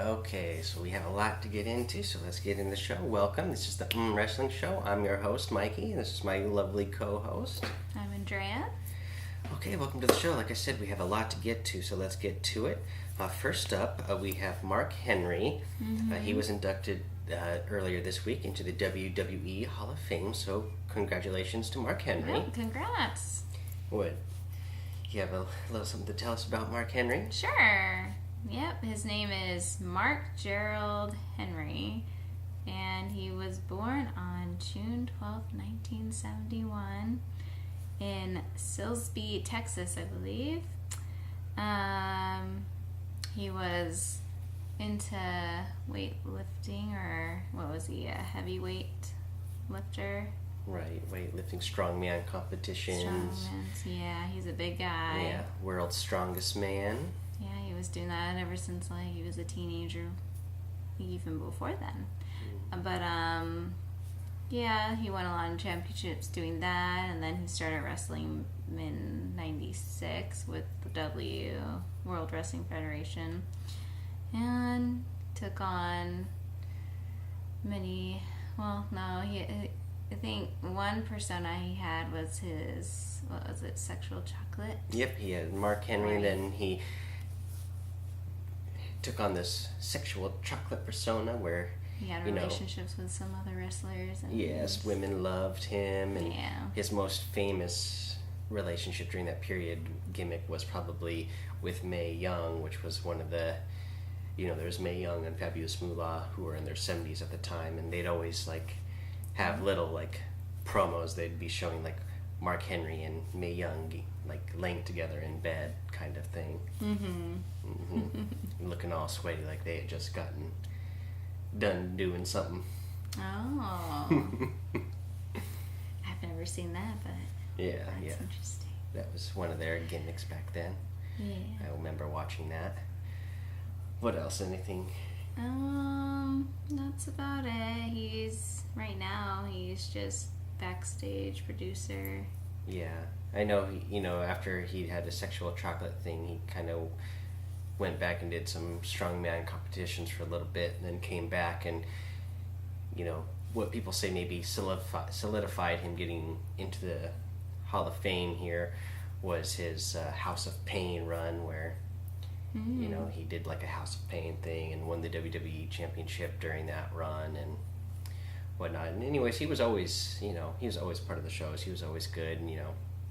Okay, so we have a lot to get into, so let's get in the show. Welcome. This is the Wrestling Show. I'm your host, Mikey, and this is my lovely co-host. I'm Andrea. Okay, welcome to the show. Like I said, we have a lot to get to, so let's get to it. First up, we have Mark Henry. He was inducted earlier this week into the WWE Hall of Fame, so congratulations to Mark Henry. Well, congrats. What? You have a little something to tell us about Mark Henry? Sure. Yep, his name is Mark Gerald Henry, and he was born on June 12th, 1971 in Silsbee, Texas, I believe. He was into weightlifting, or what was he, a heavyweight lifter? Right, weightlifting, strongman competitions. Strongman, yeah, he's a big guy. Yeah, world's strongest man. Yeah, he was doing that ever since he was a teenager, even before then. Yeah, he won a lot of championships doing that, and then he started wrestling in '96 with the World Wrestling Federation, and took on many. Well, no, I think one persona he had was his, what was it, sexual chocolate? Yep, he had Mark Henry, Right. Then he took on this sexual chocolate persona where He had relationships with some other wrestlers. And yes, women loved him, and yeah. his most famous relationship during that period gimmick was probably with Mae Young, which was one of the, there's Mae Young and Fabulous Moolah who were in their 70s at the time, and they'd always have little promos. They'd be showing Mark Henry and Mae Young laying together in bed kind of thing. Looking all sweaty like they had just gotten done doing something. Oh. I've never seen that, but that's interesting. That was one of their gimmicks back then. Yeah. I remember watching that. What else? Anything? That's about it. Right now he's just backstage producer. Yeah. I know, after he had the sexual chocolate thing, he kind of went back and did some strongman competitions for a little bit, and then came back and, what people say maybe solidified him getting into the Hall of Fame here was his House of Pain run, where, he did a House of Pain thing and won the WWE Championship during that run and whatnot. And anyways, he was always, he was always part of the shows. He was always good, and,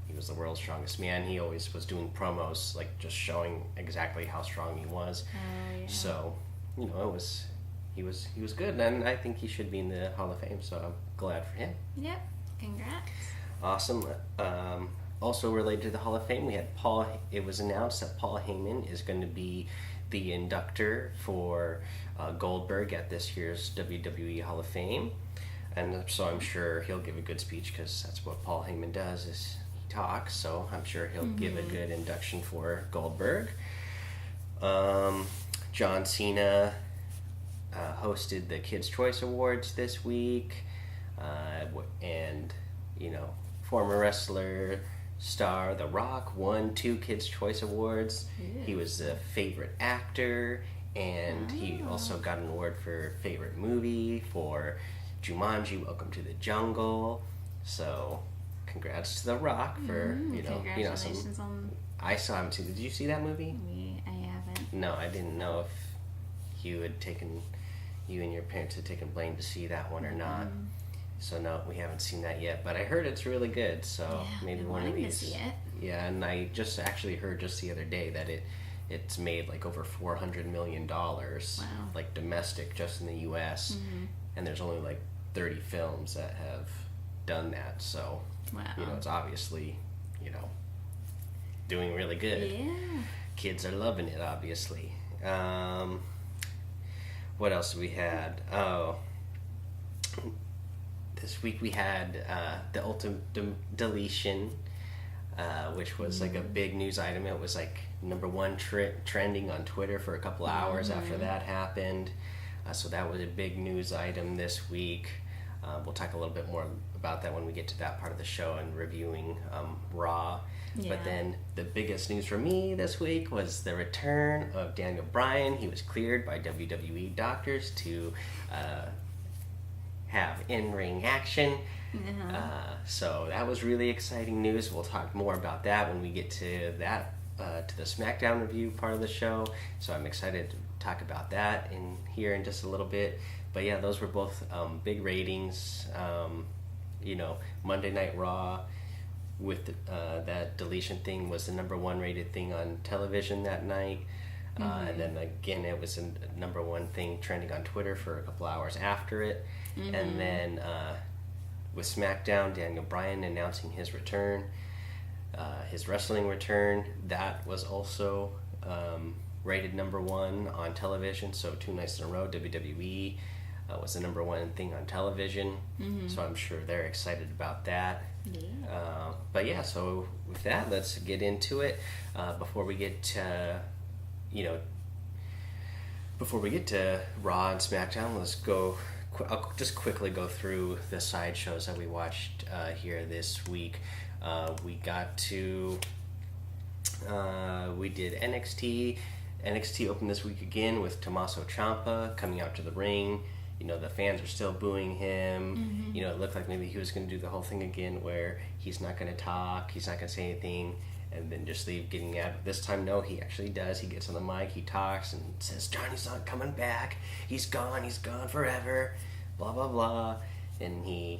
he was the world's strongest man. He always was doing promos, just showing exactly how strong he was. Oh, yeah. So, he was good, and I think he should be in the Hall of Fame, so I'm glad for him. Yep. Congrats. Awesome. Also related to the Hall of Fame, we had it was announced that Paul Heyman is going to be the inductor for Goldberg at this year's WWE Hall of Fame. And so I'm sure he'll give a good speech, because that's what Paul Heyman does, is he talks. So I'm sure he'll give a good induction for Goldberg. John Cena hosted the Kids' Choice Awards this week. And, former wrestler star The Rock won 2 Kids' Choice Awards. Ew. He was the favorite actor, and he also got an award for favorite movie for Jumanji, Welcome to the Jungle. So, congrats to The Rock for, congratulations on... I still haven't seen it. Did you see that movie? I haven't. No, I didn't know if you and your parents had taken Blaine to see that one or not. So no, we haven't seen that yet, but I heard it's really good, so maybe one of these. To see it. Yeah, and I just actually heard just the other day that it's made over $400 million, Wow. Domestic, just in the U.S., and there's only 30 films that have done that, so Wow. It's obviously doing really good. Yeah. Kids are loving it, obviously. What else we had? Oh, this week we had the ultimate deletion, which was a big news item. It was number one trending on Twitter for a couple hours after that happened. So that was a big news item this week. We'll talk a little bit more about that when we get to that part of the show and reviewing Raw. Yeah. But then the biggest news for me this week was the return of Daniel Bryan. He was cleared by WWE doctors to have in-ring action. So that was really exciting news. We'll talk more about that when we get to that, to the Smackdown review part of the show. So I'm excited to talk about that here in just a little bit. But yeah, those were both big ratings. Monday Night Raw with that Deletion thing was the number one rated thing on television that night. And then again, it was a number one thing trending on Twitter for a couple hours after it. And then with Smackdown, Daniel Bryan announcing his return, his wrestling return, that was also rated number one on television. So 2 nights in a row, WWE was the number one thing on television. So I'm sure they're excited about that. Yeah. But yeah, so with that, let's get into it. Before we get to Raw and SmackDown, let's go. I'll just quickly go through the side shows that we watched here this week. We did NXT. NXT opened this week again with Tommaso Ciampa coming out to the ring. The fans are still booing him. It looked like maybe he was going to do the whole thing again where he's not going to talk, he's not going to say anything, and then just leave getting at it. This time, no, he actually does. He gets on the mic, he talks, and says, Johnny's not coming back. He's gone forever, blah, blah, blah. And he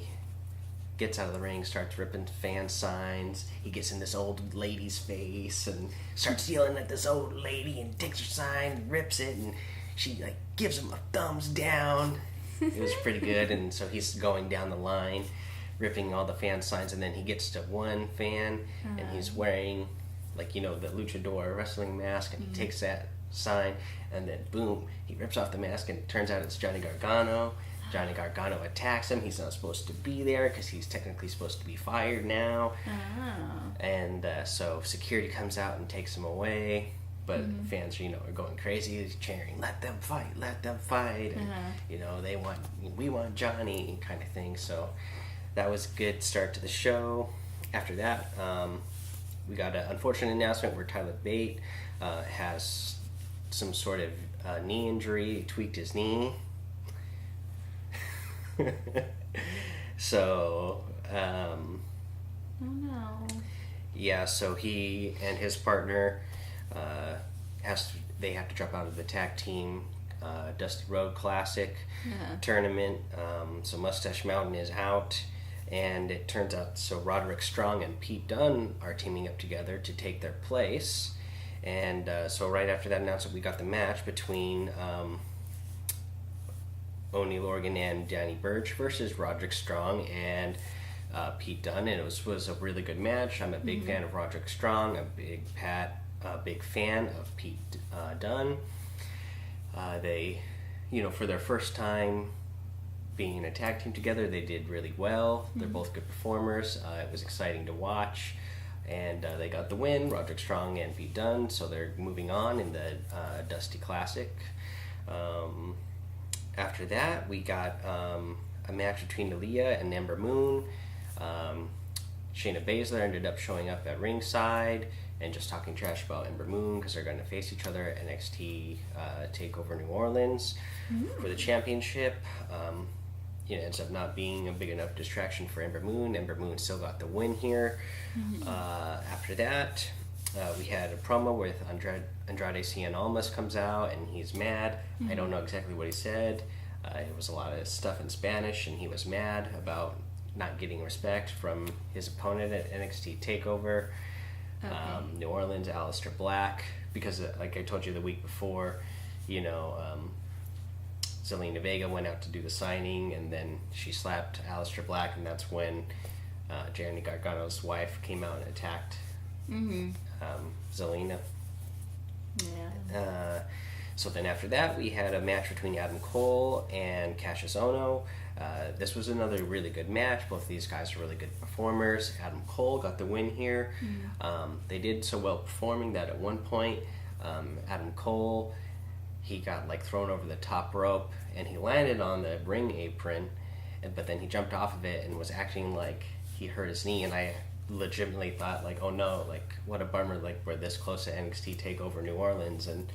gets out of the ring, starts ripping fan signs. He gets in this old lady's face and starts yelling at this old lady and takes her sign and rips it, and she gives him a thumbs down. It was pretty good. And so he's going down the line, ripping all the fan signs, and then he gets to one fan, and he's wearing the luchador wrestling mask, and he takes that sign, and then boom, he rips off the mask, and it turns out it's Johnny Gargano. Johnny Gargano attacks him. He's not supposed to be there because he's technically supposed to be fired now. And so security comes out and takes him away. But fans, are going crazy, cheering, let them fight, and, we want Johnny, kind of thing. So that was a good start to the show. After that, we got an unfortunate announcement where Tyler Bate has some sort of knee injury, he tweaked his knee. So, oh no. Yeah, so he and his partner, they have to drop out of the tag team Dusty Road Classic tournament. So Mustache Mountain is out, and it turns out Roderick Strong and Pete Dunne are teaming up together to take their place. And so right after that announcement, we got the match between Oney Lorcan and Danny Burch versus Roderick Strong and Pete Dunne, and it was a really good match. I'm a big fan of Roderick Strong, a big fan of Pete Dunne. They, for their first time being in a tag team together, they did really well. They're both good performers. It was exciting to watch, and they got the win, Roderick Strong and Pete Dunne, so they're moving on in the Dusty Classic. After that, we got a match between Aaliyah and Ember Moon. Shayna Baszler ended up showing up at ringside and just talking trash about Ember Moon because they're going to face each other at NXT TakeOver New Orleans for the championship. It ends up not being a big enough distraction for Ember Moon. Ember Moon still got the win here. After that, we had a promo with Andrade Cien Almas comes out, and he's mad. I don't know exactly what he said. It was a lot of stuff in Spanish, and he was mad about not getting respect from his opponent at NXT TakeOver. New Orleans, Aleister Black, because like I told you the week before, Zelina Vega went out to do the signing, and then she slapped Aleister Black, and that's when Johnny Gargano's wife came out and attacked Zelina. Yeah. So then after that, we had a match between Adam Cole and Cassius Ohno. This was another really good match. Both of these guys are really good performers. Adam Cole got the win here. They did so well performing that at one point, Adam Cole, he got thrown over the top rope, and he landed on the ring apron, but then he jumped off of it and was acting like he hurt his knee, and I legitimately thought like, oh no, like what a bummer, like we're this close to NXT Takeover New Orleans, and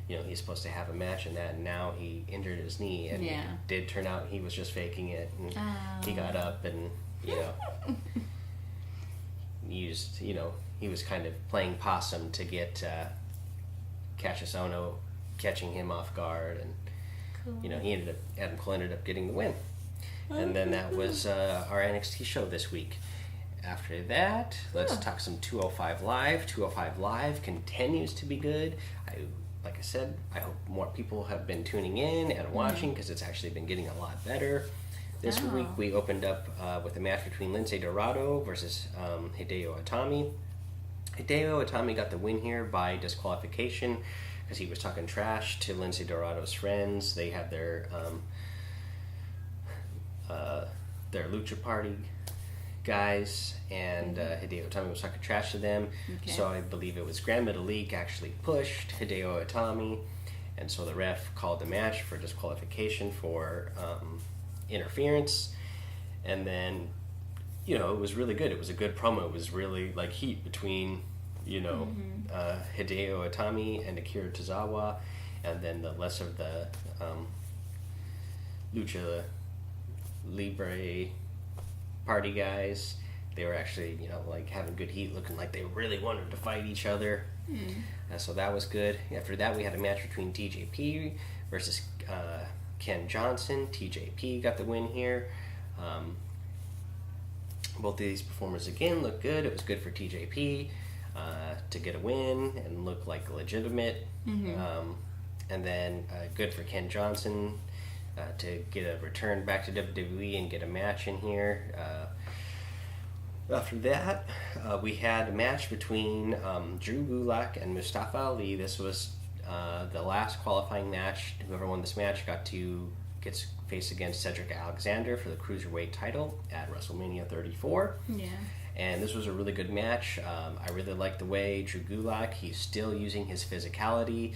he's supposed to have a match in that, and now he injured his knee, and it did turn out he was just faking it, and he got up and used, he was kind of playing possum to get Cassius Ohno catching him off guard, and Adam Cole ended up getting the win. And then that was our NXT show this week. After that, let's talk some 205 Live. 205 Live continues to be good. Like I said, I hope more people have been tuning in and watching, because it's actually been getting a lot better. This week we opened up with a match between Lince Dorado versus Hideo Itami. Hideo Itami got the win here by disqualification because he was talking trash to Lince Dorado's friends. They had their Lucha Party guys, and Hideo Itami was talking trash to them. So I believe it was Grand Metalik actually pushed Hideo Itami, and so the ref called the match for disqualification for interference. And then it was really good. It was a good promo. It was really like heat between Hideo Itami and Akira Tozawa, and then the less of the Lucha Libre Party guys. They were actually like having good heat, looking like they really wanted to fight each other. So that was good. After that, we had a match between TJP versus Ken Johnson. TJP got the win here. Both of these performers again looked good. It was good for TJP to get a win and look like legitimate. And then good for Ken Johnson to get a return back to WWE and get a match in here. After that, we had a match between Drew Gulak and Mustafa Ali. This was the last qualifying match. Whoever won this match gets faced against Cedric Alexander for the Cruiserweight title at WrestleMania 34. Yeah. And this was a really good match. I really like the way Drew Gulak, he's still using his physicality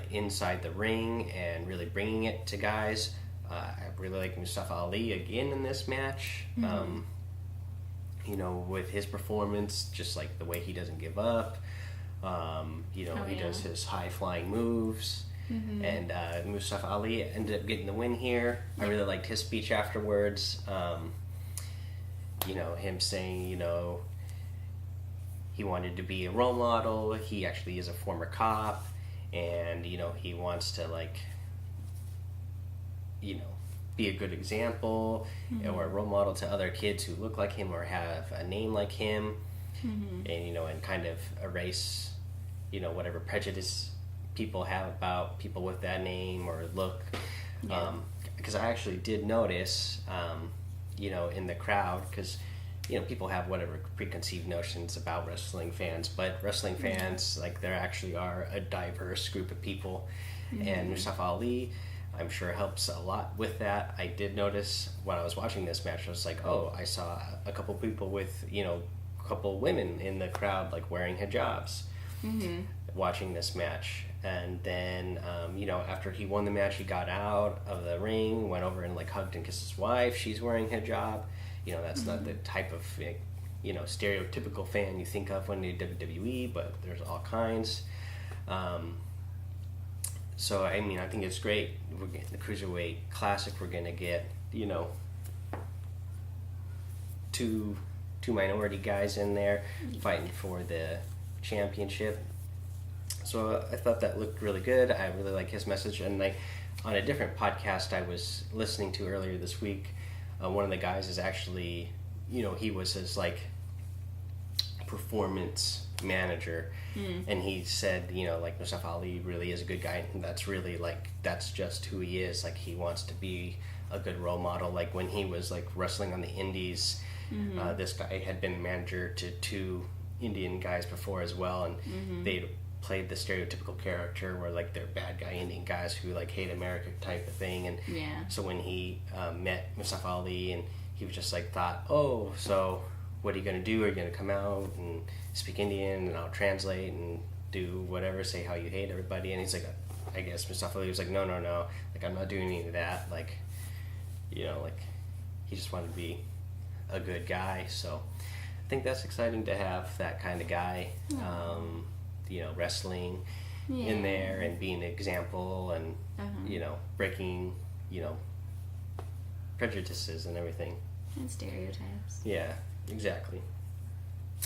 inside the ring and really bringing it to guys. I really like Mustafa Ali again in this match. With his performance, just like the way he doesn't give up. He does his high-flying moves. And Mustafa Ali ended up getting the win here. I really liked his speech afterwards. Him saying, he wanted to be a role model. He actually is a former cop, and, he wants to, be a good example or a role model to other kids who look like him or have a name like him, and, and kind of erase, whatever prejudice people have about people with that name or look. Because I actually did notice, in the crowd, because people have whatever preconceived notions about wrestling fans, but wrestling fans, there actually are a diverse group of people, and Mustafa Ali, I'm sure, helps a lot with that. I did notice when I was watching this match, I was like, oh, I saw a couple people with, a couple women in the crowd, wearing hijabs, watching this match. And then, after he won the match, he got out of the ring, went over and hugged and kissed his wife. She's wearing hijab. That's not the type of stereotypical fan you think of when you're WWE, but there's all kinds. So I think it's great. We're getting the Cruiserweight Classic. We're gonna get two minority guys in there fighting for the championship. So I thought that looked really good. I really like his message. And on a different podcast I was listening to earlier this week, one of the guys is actually, he was his performance manager, and he said, Mustafa Ali really is a good guy, and that's really that's just who he is. He wants to be a good role model. When he was wrestling on the indies, this guy had been manager to two Indian guys before as well, and they'd played the stereotypical character where they're bad guy Indian guys who hate America type of thing. And so when he met Mustafa Ali, and he was just thought, oh, so what are you going to do? Are you going to come out and speak Indian and I'll translate and do whatever, say how you hate everybody? And he's I guess Mustafa Ali was no, I'm not doing any of that. He just wanted to be a good guy. So think that's exciting to have that kind of guy, wrestling in there and being an example and, breaking, prejudices and everything. And stereotypes. Yeah, exactly.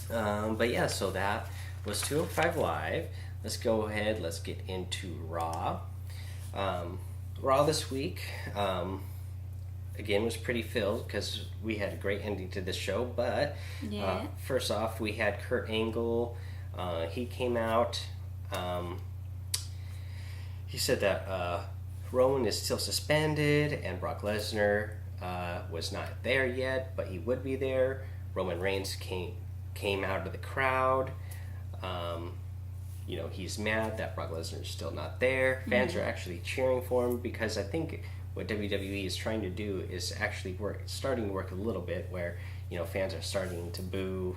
But yeah, so that was 205 Live. Let's go ahead, let's get into Raw. Raw this week, again, was pretty filled because we had a great ending to the show, but first off, we had Kurt Angle. He came out. He said that Roman is still suspended and Brock Lesnar was not there yet, but he would be there. Roman Reigns came out of the crowd. He's mad that Brock Lesnar is still not there. Fans are actually cheering for him because I think what WWE is trying to do is actually starting to work a little bit where, fans are starting to boo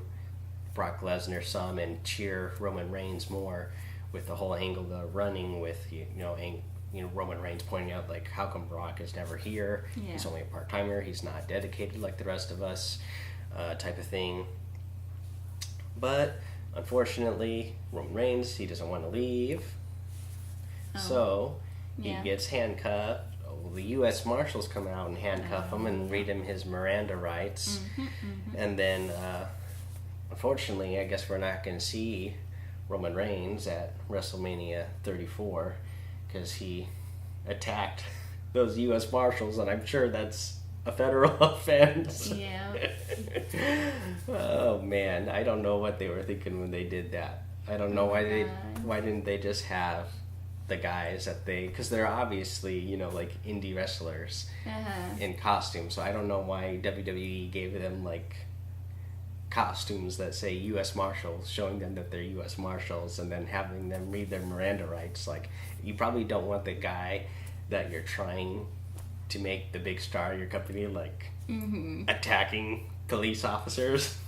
Brock Lesnar some and cheer Roman Reigns more with the whole angle of running with, Roman Reigns pointing out, like, how come Brock is never here? Yeah. He's only a part-timer. He's not dedicated like the rest of us, type of thing. But unfortunately, Roman Reigns, he doesn't want to leave. So he gets handcuffed. The U.S. Marshals come out and handcuff him and read him his Miranda rights. And then, unfortunately, I guess we're not going to see Roman Reigns at WrestleMania 34 because he attacked those U.S. Marshals, and I'm sure that's a federal offense. Yeah. Oh man, I don't know what they were thinking when they did that. I don't know why didn't they just have the guys because they're obviously, like indie wrestlers in costume. So I don't know why WWE gave them like costumes that say U.S. Marshals, showing them that they're U.S. Marshals, and then having them read their Miranda rights. Like, you probably don't want the guy that you're trying to make the big star of your company, like, attacking police officers.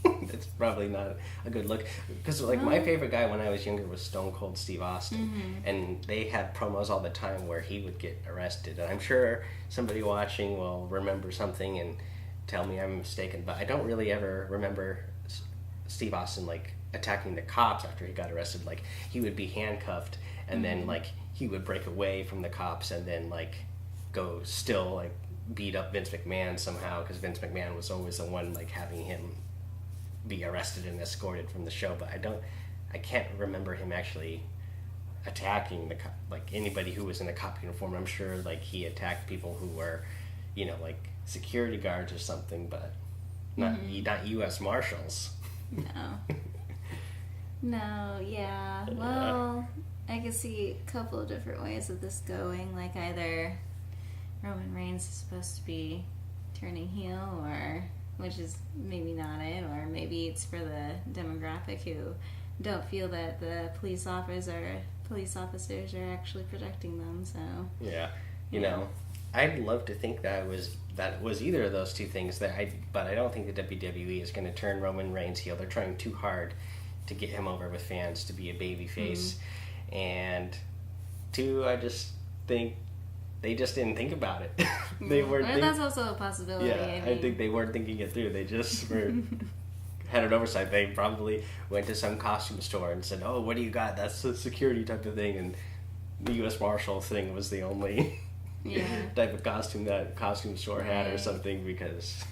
It's probably not a good look. Because, like, my favorite guy when I was younger was Stone Cold Steve Austin. And they had promos all the time where he would get arrested. And I'm sure somebody watching will remember something and tell me I'm mistaken, but I don't really ever remember Steve Austin, like, attacking the cops after he got arrested. Like, he would be handcuffed, and then, like, he would break away from the cops and then, like, go still, like, beat up Vince McMahon somehow, because Vince McMahon was always the one, like, having him be arrested and escorted from the show. But I can't remember him actually attacking anybody who was in a cop uniform. I'm sure, like, he attacked people who were, like, security guards or something, but not U.S. Marshals. No, yeah. Well, I could see a couple of different ways of this going. Like, either Roman Reigns is supposed to be turning heel, which is maybe not it, or maybe it's for the demographic who don't feel that the police officers are actually protecting them. So know, I'd love to think that it was either of those two things. But I don't think the WWE is going to turn Roman Reigns heel. They're trying too hard to get him over with fans to be a baby face. And two, I just think they just didn't think about it. That's also a possibility. Yeah, I think they weren't thinking it through. They just had an oversight. They probably went to some costume store and said, "Oh, what do you got? That's the security type of thing." And the U.S. Marshal thing was the only type of costume that costume store had or something, because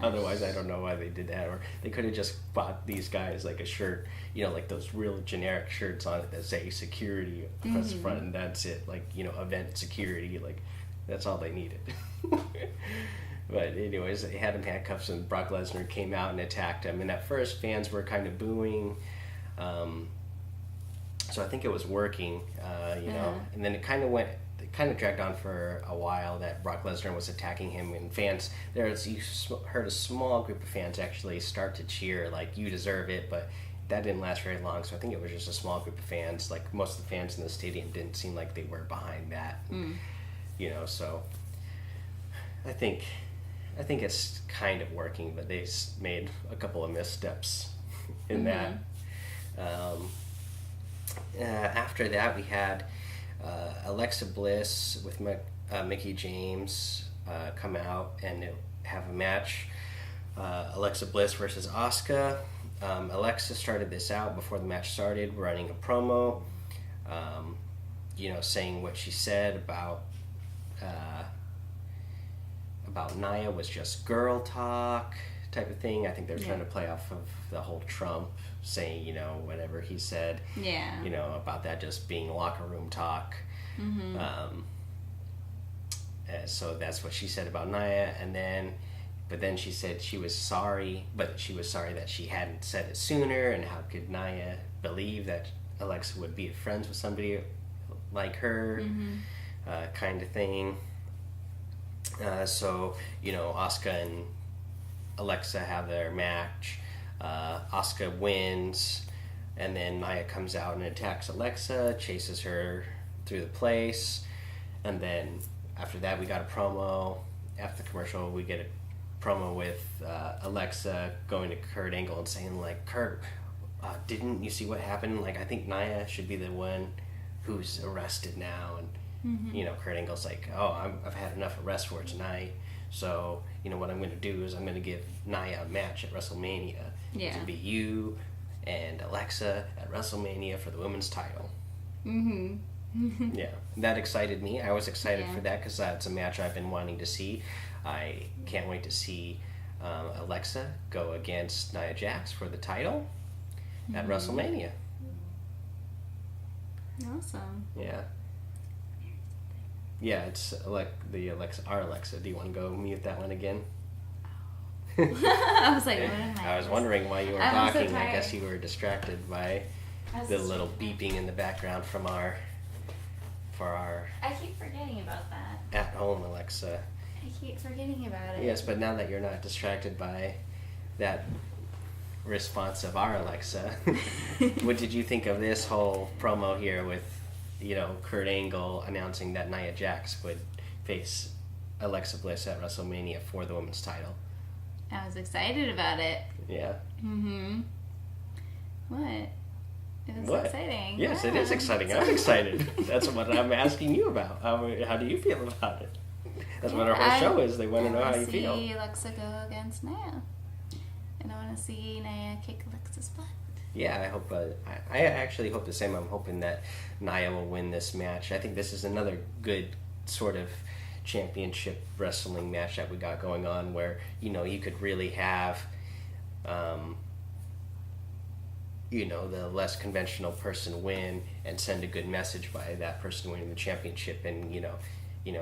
otherwise I don't know why they did that. Or they could have just bought these guys like a shirt, like those real generic shirts on it that say security across the front, and that's it. Like, event security, like, that's all they needed. But anyways, they had him handcuffs, and Brock Lesnar came out and attacked him. And at first, fans were kind of booing. So I think it was working, and then it kind of dragged on for a while that Brock Lesnar was attacking him, and fans, you heard a small group of fans actually start to cheer, like, you deserve it, but that didn't last very long. So I think it was just a small group of fans. Like, most of the fans in the stadium didn't seem like they were behind that, so I think it's kind of working, but they made a couple of missteps in that. After that, we had Alexa Bliss with Mickey James come out and have a match. Alexa Bliss versus Asuka. Alexa started this out before the match started, running a promo, saying what she said about Nia was just girl talk type of thing. I think they're trying to play off of the whole Trump saying, whatever he said, about that just being locker room talk. Mm-hmm. So that's what she said about Nia, but then she said she was sorry, but she was sorry that she hadn't said it sooner, and how could Nia believe that Alexa would be friends with somebody like her, kind of thing. So, Asuka and Alexa have their match. Asuka wins, and then Nia comes out and attacks Alexa, chases her through the place, and then after that we got a promo. After the commercial, we get a promo with Alexa going to Kurt Angle and saying, like, Kurt, didn't you see what happened? Like, I think Nia should be the one who's arrested now. And Kurt Angle's like, I've had enough arrests for tonight, so what I'm going to do is I'm going to give Nia a match at WrestleMania. To be you and Alexa at WrestleMania for the women's title. Yeah, that excited me. I was excited for that because that's a match I've been wanting to see. I can't wait to see Alexa go against Nia Jax for the title at WrestleMania. Awesome. Yeah. Yeah, it's our Alexa. Do you want to go mute that one again? I was like, what am I was wondering why you were talking. I guess you were distracted by the little beeping in the background for our I keep forgetting about that. At-home Alexa. I keep forgetting about it. Yes, but now that you're not distracted by that response of our Alexa, what did you think of this whole promo here with, Kurt Angle announcing that Nia Jax would face Alexa Bliss at WrestleMania for the women's title? I was excited about it. Yeah. What? It was exciting. Yes, it is exciting. I'm excited. That's what I'm asking you about. How do you feel about it? That's what our whole show is. They want to know how you feel. I want to see Alexa go against Nia. And I want to see Nia kick Alexa's butt. Yeah, I hope. I actually hope the same. I'm hoping that Nia will win this match. I think this is another good sort of championship wrestling match that we got going on where, you could really have, the less conventional person win and send a good message by that person winning the championship, and,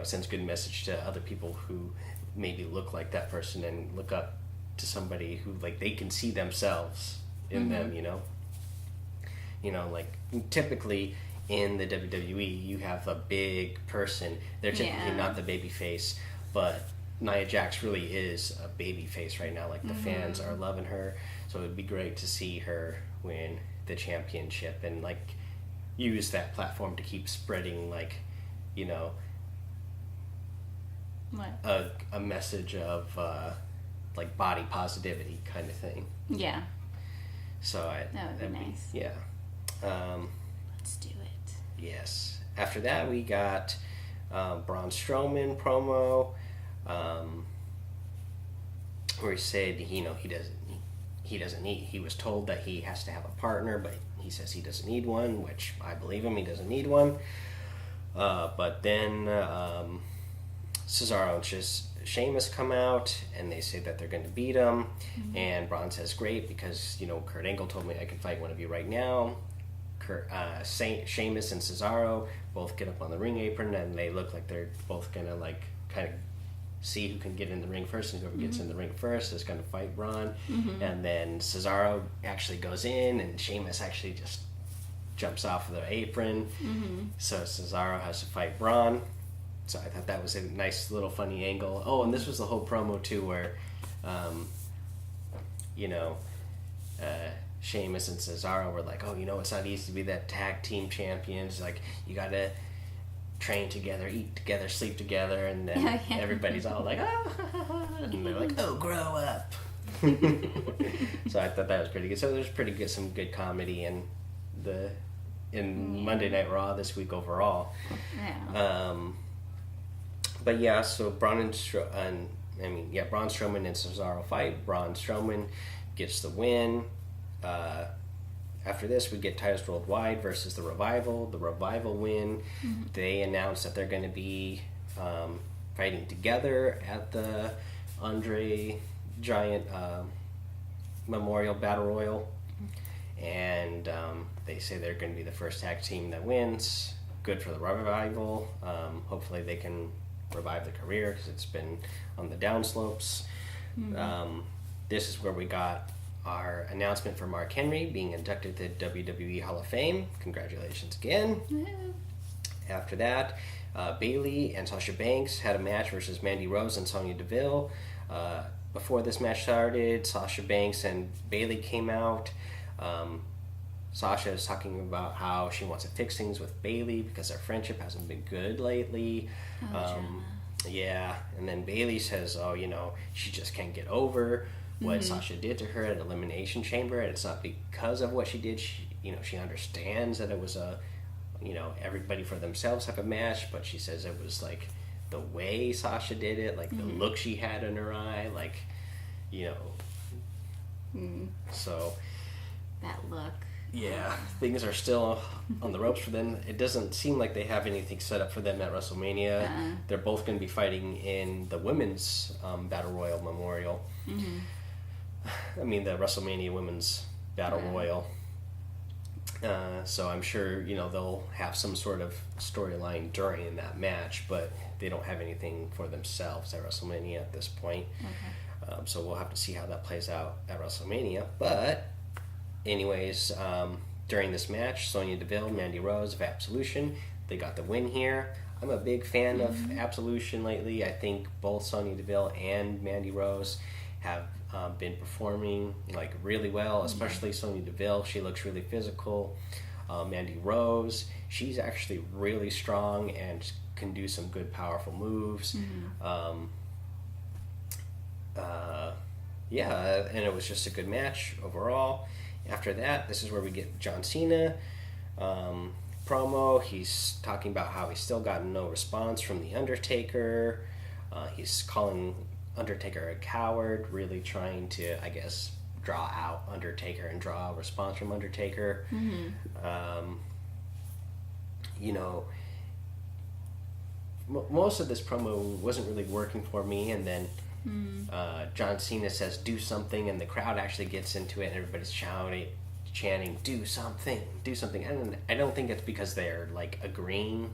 sends a good message to other people who maybe look like that person and look up to somebody who, like, they can see themselves in them, like, typically in the WWE, you have a big person. They're typically not the baby face, but Nia Jax really is a baby face right now. Like, the fans are loving her, so it would be great to see her win the championship and, like, use that platform to keep spreading, like, a message of like body positivity kind of thing. Yeah. So that would be nice. Yeah. Let's do it. Yes. After that, we got Braun Strowman promo, where he said, he was told that he has to have a partner, but he says he doesn't need one, which I believe him. He doesn't need one. But then Cesaro and Sheamus come out, and they say that they're going to beat him. And Braun says, great, because, Kurt Angle told me I can fight one of you right now. Sheamus and Cesaro both get up on the ring apron, and they look like they're both going to, like, kind of see who can get in the ring first, and whoever gets in the ring first is going to fight Braun. And then Cesaro actually goes in, and Sheamus actually just jumps off of the apron. So Cesaro has to fight Braun. So I thought that was a nice little funny angle. Oh, and this was the whole promo too, where, Sheamus and Cesaro were like, oh, it's not easy to be that tag team champions. Like, you gotta train together, eat together, sleep together, and then everybody's all like, oh, and they're like, oh, grow up. So I thought that was pretty good. So there's some good comedy in Monday Night Raw this week overall. Yeah. But yeah, so Braun and Braun Strowman and Cesaro fight. Braun Strowman gets the win. After this, we get Titus Worldwide versus the Revival. The Revival win. Mm-hmm. They announce that they're going to be fighting together at the Andre Giant Memorial Battle Royal. And they say they're going to be the first tag team that wins. Good for the Revival. Hopefully they can revive the career because it's been on the downslopes. Mm-hmm. This is where we got our announcement for Mark Henry being inducted to the WWE Hall of Fame. Congratulations again. Mm-hmm. After that, Bayley and Sasha Banks had a match versus Mandy Rose and Sonya Deville. Before this match started, Sasha Banks and Bayley came out. Sasha is talking about how she wants to fix things with Bayley because their friendship hasn't been good lately. Yeah, and then Bayley says, she just can't get over what Sasha did to her at Elimination Chamber, and it's not because of what she did. She understands that it was everybody for themselves type of match, but she says it was like the way Sasha did it, like the look she had in her eye, so that look. Yeah, things are still on the ropes for them. It doesn't seem like they have anything set up for them at WrestleMania. They're both going to be fighting in the Women's Battle Royal Memorial. Mm-hmm. The WrestleMania Women's Battle Royal. So I'm sure, they'll have some sort of storyline during that match, but they don't have anything for themselves at WrestleMania at this point. Okay. So we'll have to see how that plays out at WrestleMania. But anyways, during this match, Sonya Deville, Mandy Rose of Absolution, they got the win here. I'm a big fan of Absolution lately. I think both Sonya Deville and Mandy Rose have been performing really well, especially Sonya Deville. She looks really physical. Mandy Rose, she's actually really strong and can do some good, powerful moves. And it was just a good match overall. After that, this is where we get John Cena promo. He's talking about how he's still gotten no response from The Undertaker. He's calling Undertaker a coward, really trying to, I guess, draw out Undertaker and draw a response from Undertaker. Most of this promo wasn't really working for me, and then John Cena says do something, and the crowd actually gets into it and everybody's chanting do something. And I don't think it's because they're agreeing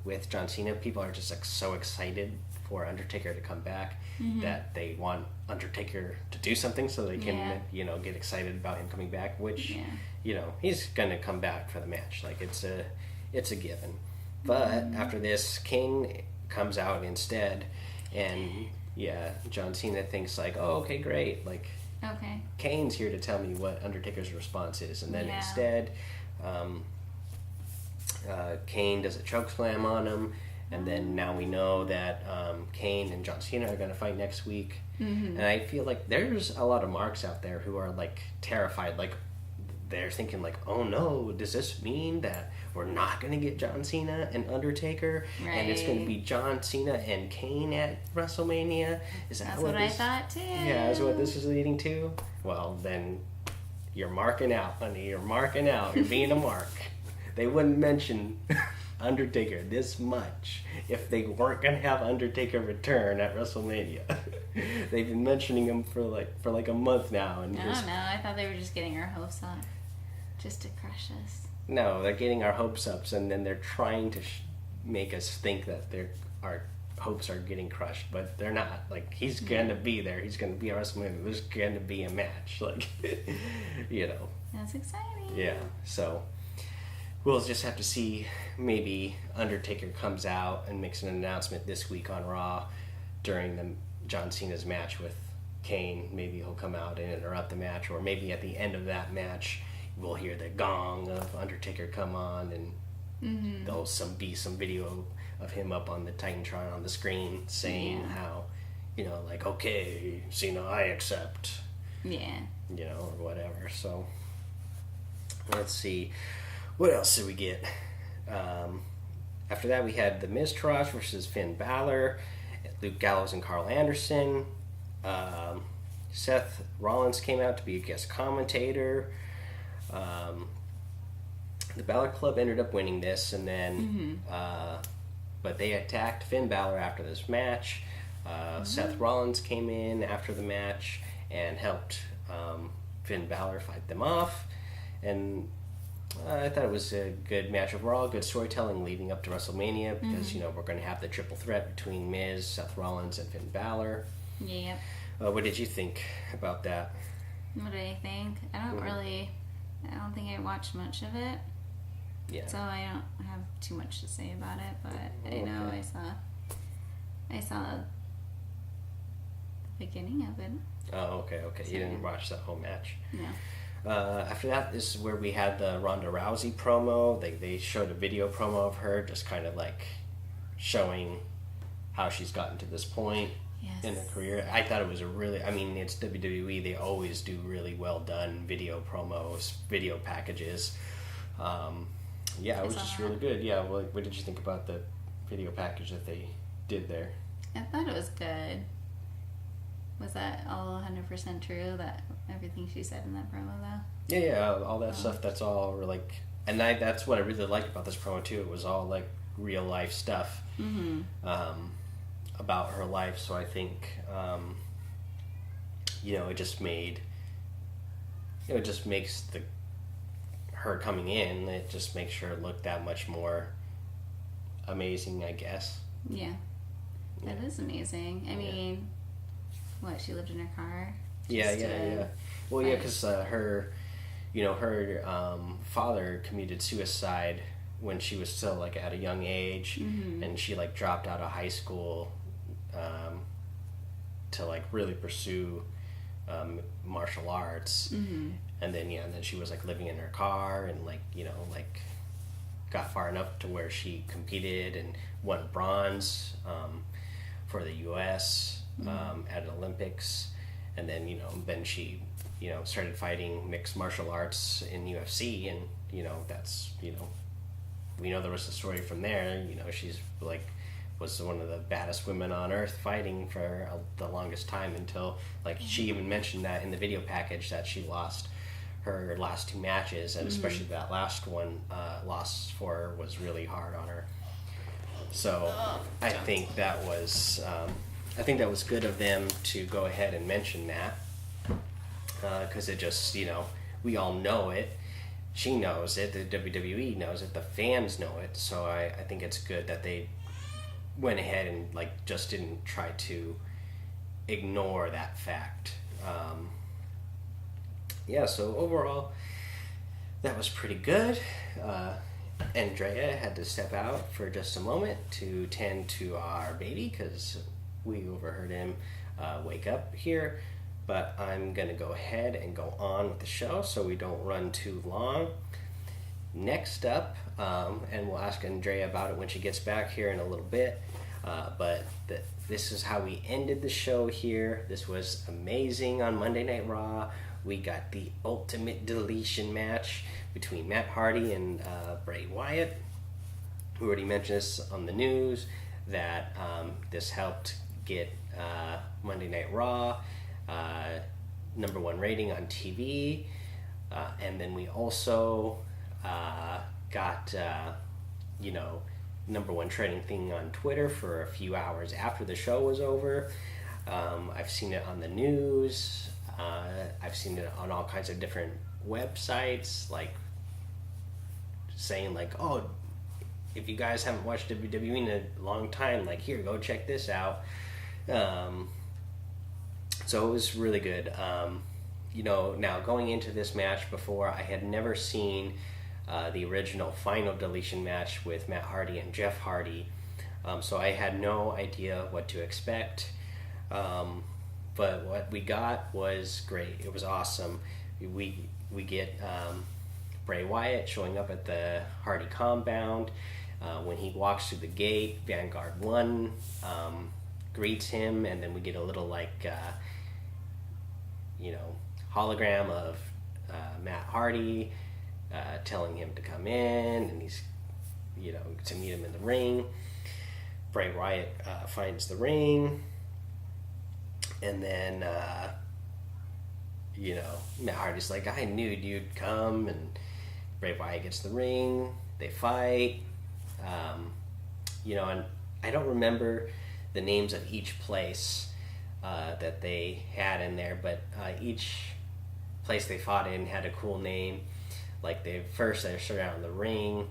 with John Cena. People are just so excited for Undertaker to come back that they want Undertaker to do something so they can get excited about him coming back, which he's gonna come back for the match. It's a given. But after this, Kane comes out instead, and John Cena thinks oh, okay, great. Okay. Kane's here to tell me what Undertaker's response is, and then instead, Kane does a chokeslam on him, and then now we know that Kane and John Cena are going to fight next week, and I feel like there's a lot of marks out there who are terrified, they're thinking oh no, does this mean that we're not going to get John Cena and Undertaker, and it's going to be John Cena and Kane at WrestleMania? That's what I thought too. Yeah, is what this is leading to? Well, then you're marking out, honey. You're marking out. You're being a mark. They wouldn't mention Undertaker this much if they weren't going to have Undertaker return at WrestleMania. They've been mentioning him for a month now. And I thought they were just getting our hopes up, just to crush us. No, they're getting our hopes up, and then they're trying to make us think that our hopes are getting crushed, but they're not. He's going to be there. He's going to be at WrestleMania. There's going to be a match. That's exciting. Yeah, so we'll just have to see. Maybe Undertaker comes out and makes an announcement this week on Raw during John Cena's match with Kane. Maybe he'll come out and interrupt the match, or maybe at the end of that match we'll hear the gong of Undertaker come on, and there'll be some video of him up on the Titantron on the screen saying how, okay, Cena, I accept. Yeah. Or whatever. So let's see. What else did we get? After that, we had The Miz Taraj versus Finn Balor. Luke Gallows and Carl Anderson. Seth Rollins came out to be a guest commentator. The Balor Club ended up winning this, and then, but they attacked Finn Balor after this match. Seth Rollins came in after the match and helped Finn Balor fight them off, and I thought it was a good match overall. Good storytelling leading up to WrestleMania because we're going to have the triple threat between Miz, Seth Rollins, and Finn Balor. Yeah. What did you think about that? What do I think? I don't think I watched much of it. Yeah. So I don't have too much to say about it, but I know I saw the beginning of it. Oh, okay. So you didn't watch that whole match. No. After that, this is where we had the Ronda Rousey promo. They showed a video promo of her just kind of like showing how she's gotten to this point in her career. I thought it was it's WWE. They always do really well done video promos, video packages. It was just really good. Yeah, well, what did you think about the video package that they did there? I thought it was good. Was that all 100% true, that everything she said in that promo, though? Yeah, all that stuff, that's all, like... And that's what I really liked about this promo, too. It was all, like, real-life stuff about her life. So I think, it just made... It just makes her coming in, it just makes her look that much more amazing, I guess. Yeah. That is amazing. I mean... What, she lived in her car? Yeah. Well, yeah, because her father committed suicide when she was still, like, at a young age, and she, like, dropped out of high school to, like, really pursue martial arts, and then she was, like, living in her car and, like, got far enough to where she competed and won bronze for the U.S., at Olympics, and then then she started fighting mixed martial arts in UFC, and that's we know the rest of the story from there. She's like was one of the baddest women on earth fighting for the longest time until she even mentioned that in the video package that she lost her last two matches, and especially that last one loss for her was really hard on her. So I think that was good of them to go ahead and mention that, because it just, we all know it. She knows it. The WWE knows it. The fans know it. So I think it's good that they went ahead and just didn't try to ignore that fact. So overall, that was pretty good. Andrea had to step out for just a moment to tend to our baby because we overheard him wake up here, but I'm going to go ahead and go on with the show so we don't run too long. Next up, and we'll ask Andrea about it when she gets back here in a little bit, but this is how we ended the show here. This was amazing on Monday Night Raw. We got the ultimate deletion match between Matt Hardy and Bray Wyatt. We already mentioned this on the news, that this helped get Monday Night Raw #1 rating on TV, and then we also got #1 trending thing on Twitter for a few hours after the show was over. I've seen it on the news. I've seen it on all kinds of different websites, saying oh, if you guys haven't watched WWE in a long time, here, go check this out. So it was really good. Now going into this match before, I had never seen the original final deletion match with Matt Hardy and Jeff Hardy. So I had no idea what to expect. But what we got was great. It was awesome. We get Bray Wyatt showing up at the Hardy compound. When he walks through the gate, Vanguard 1 greets him, and then we get a little hologram of Matt Hardy telling him to come in, and he's to meet him in the ring. Bray Wyatt finds the ring, and then Matt Hardy's like, I knew you'd come, and Bray Wyatt gets the ring. They fight, and I don't remember the names of each place that they had in there, but each place they fought in had a cool name. Like they started out in the ring,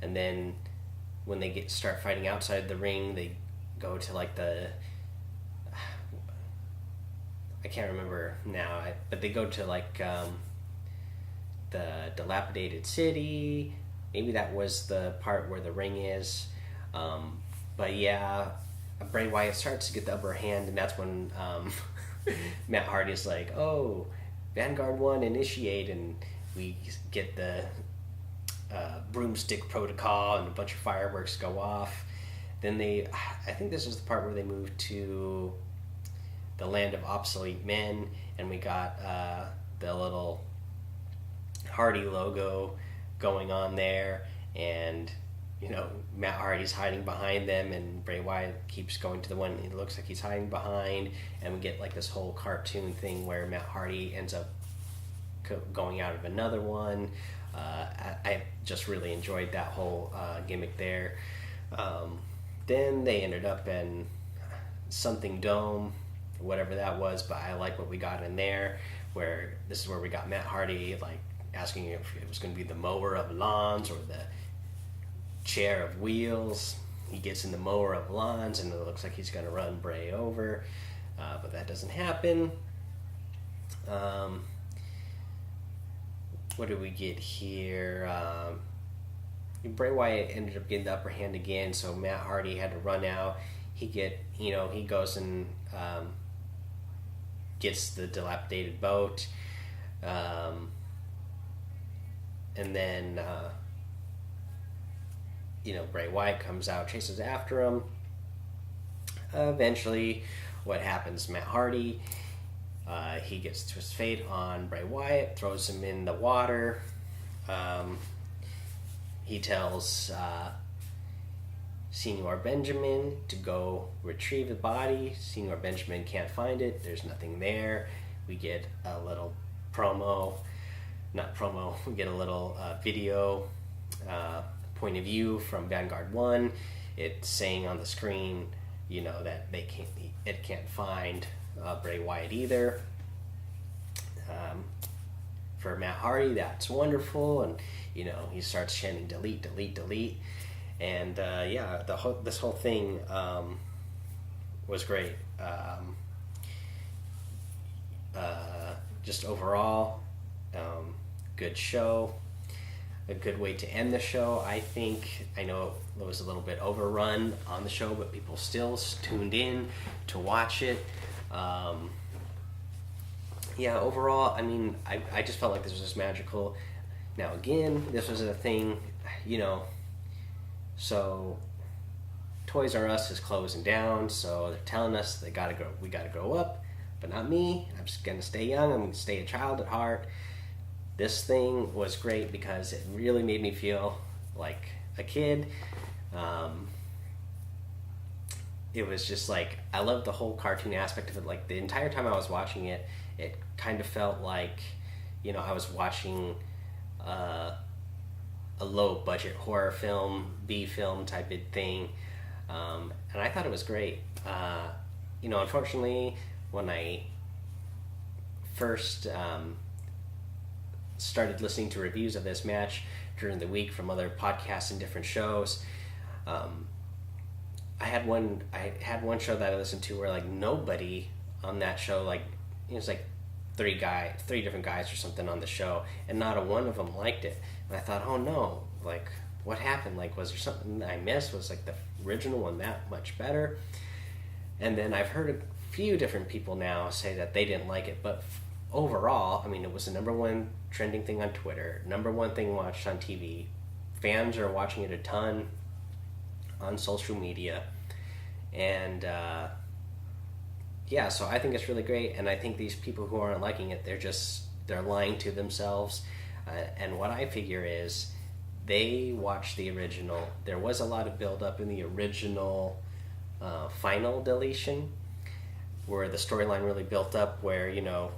and then when they start fighting outside the ring, they go to like I can't remember now, but they go to like the dilapidated city. Maybe that was the part where the ring is. But yeah, Bray Wyatt starts to get the upper hand, and that's when Matt Hardy's like, "Oh, Vanguard 1 initiate," and we get the broomstick protocol, and a bunch of fireworks go off. Then I think this is the part where they move to the land of obsolete men, and we got the little Hardy logo going on there, and Matt Hardy's hiding behind them, and Bray Wyatt keeps going to the one it looks like he's hiding behind, and we get like this whole cartoon thing where Matt Hardy ends up going out of another one. I just really enjoyed that whole gimmick there. Then they ended up in something Dome, whatever that was, but I like what we got in there, where this is where we got Matt Hardy like asking if it was going to be the mower of lawns or the chair of wheels. He gets in the mower of lawns, and it looks like he's going to run Bray over, but that doesn't happen. What do we get here? Bray Wyatt ended up getting the upper hand again, so Matt Hardy had to run out. He goes and gets the dilapidated boat, and then Bray Wyatt comes out, chases after him. Eventually, what happens? Matt Hardy, he gets to his fate on Bray Wyatt, throws him in the water. He tells Senor Benjamin to go retrieve the body. Senor Benjamin can't find it. There's nothing there. We get a little we get a little video point of view from Vanguard 1. It's saying on the screen, that it can't find Bray Wyatt either. For Matt Hardy, that's wonderful, and he starts chanting delete, delete, delete, and this whole thing was great. Just overall, good show. A good way to end the show, I think. I know it was a little bit overrun on the show, but people still tuned in to watch it. Overall, I just felt like this was just magical. Now again, this was a thing, so Toys R Us is closing down, so they're telling us we gotta grow up, but not me. I'm just gonna stay young. I'm gonna stay a child at heart. This thing was great because it really made me feel like a kid. It was just like, I loved the whole cartoon aspect of it. Like the entire time I was watching it, it kind of felt like, I was watching a low budget horror film, B film type of thing. And I thought it was great. Unfortunately, when I first started listening to reviews of this match during the week from other podcasts and different shows, I had one show that I listened to where like nobody on that show, like it was like three different guys or something on the show, and not a one of them liked it. And I thought, oh no, like what happened? Like was there something I missed? Was like the original one that much better? And then I've heard a few different people now say that they didn't like it, but overall, it was the number one trending thing on Twitter, number one thing watched on TV. Fans are watching it a ton on social media, and so I think it's really great. And I think these people who aren't liking it, they're lying to themselves. And what I figure is they watched the original. There was a lot of build up in the original final Deletion, where the storyline really built up, where, you know,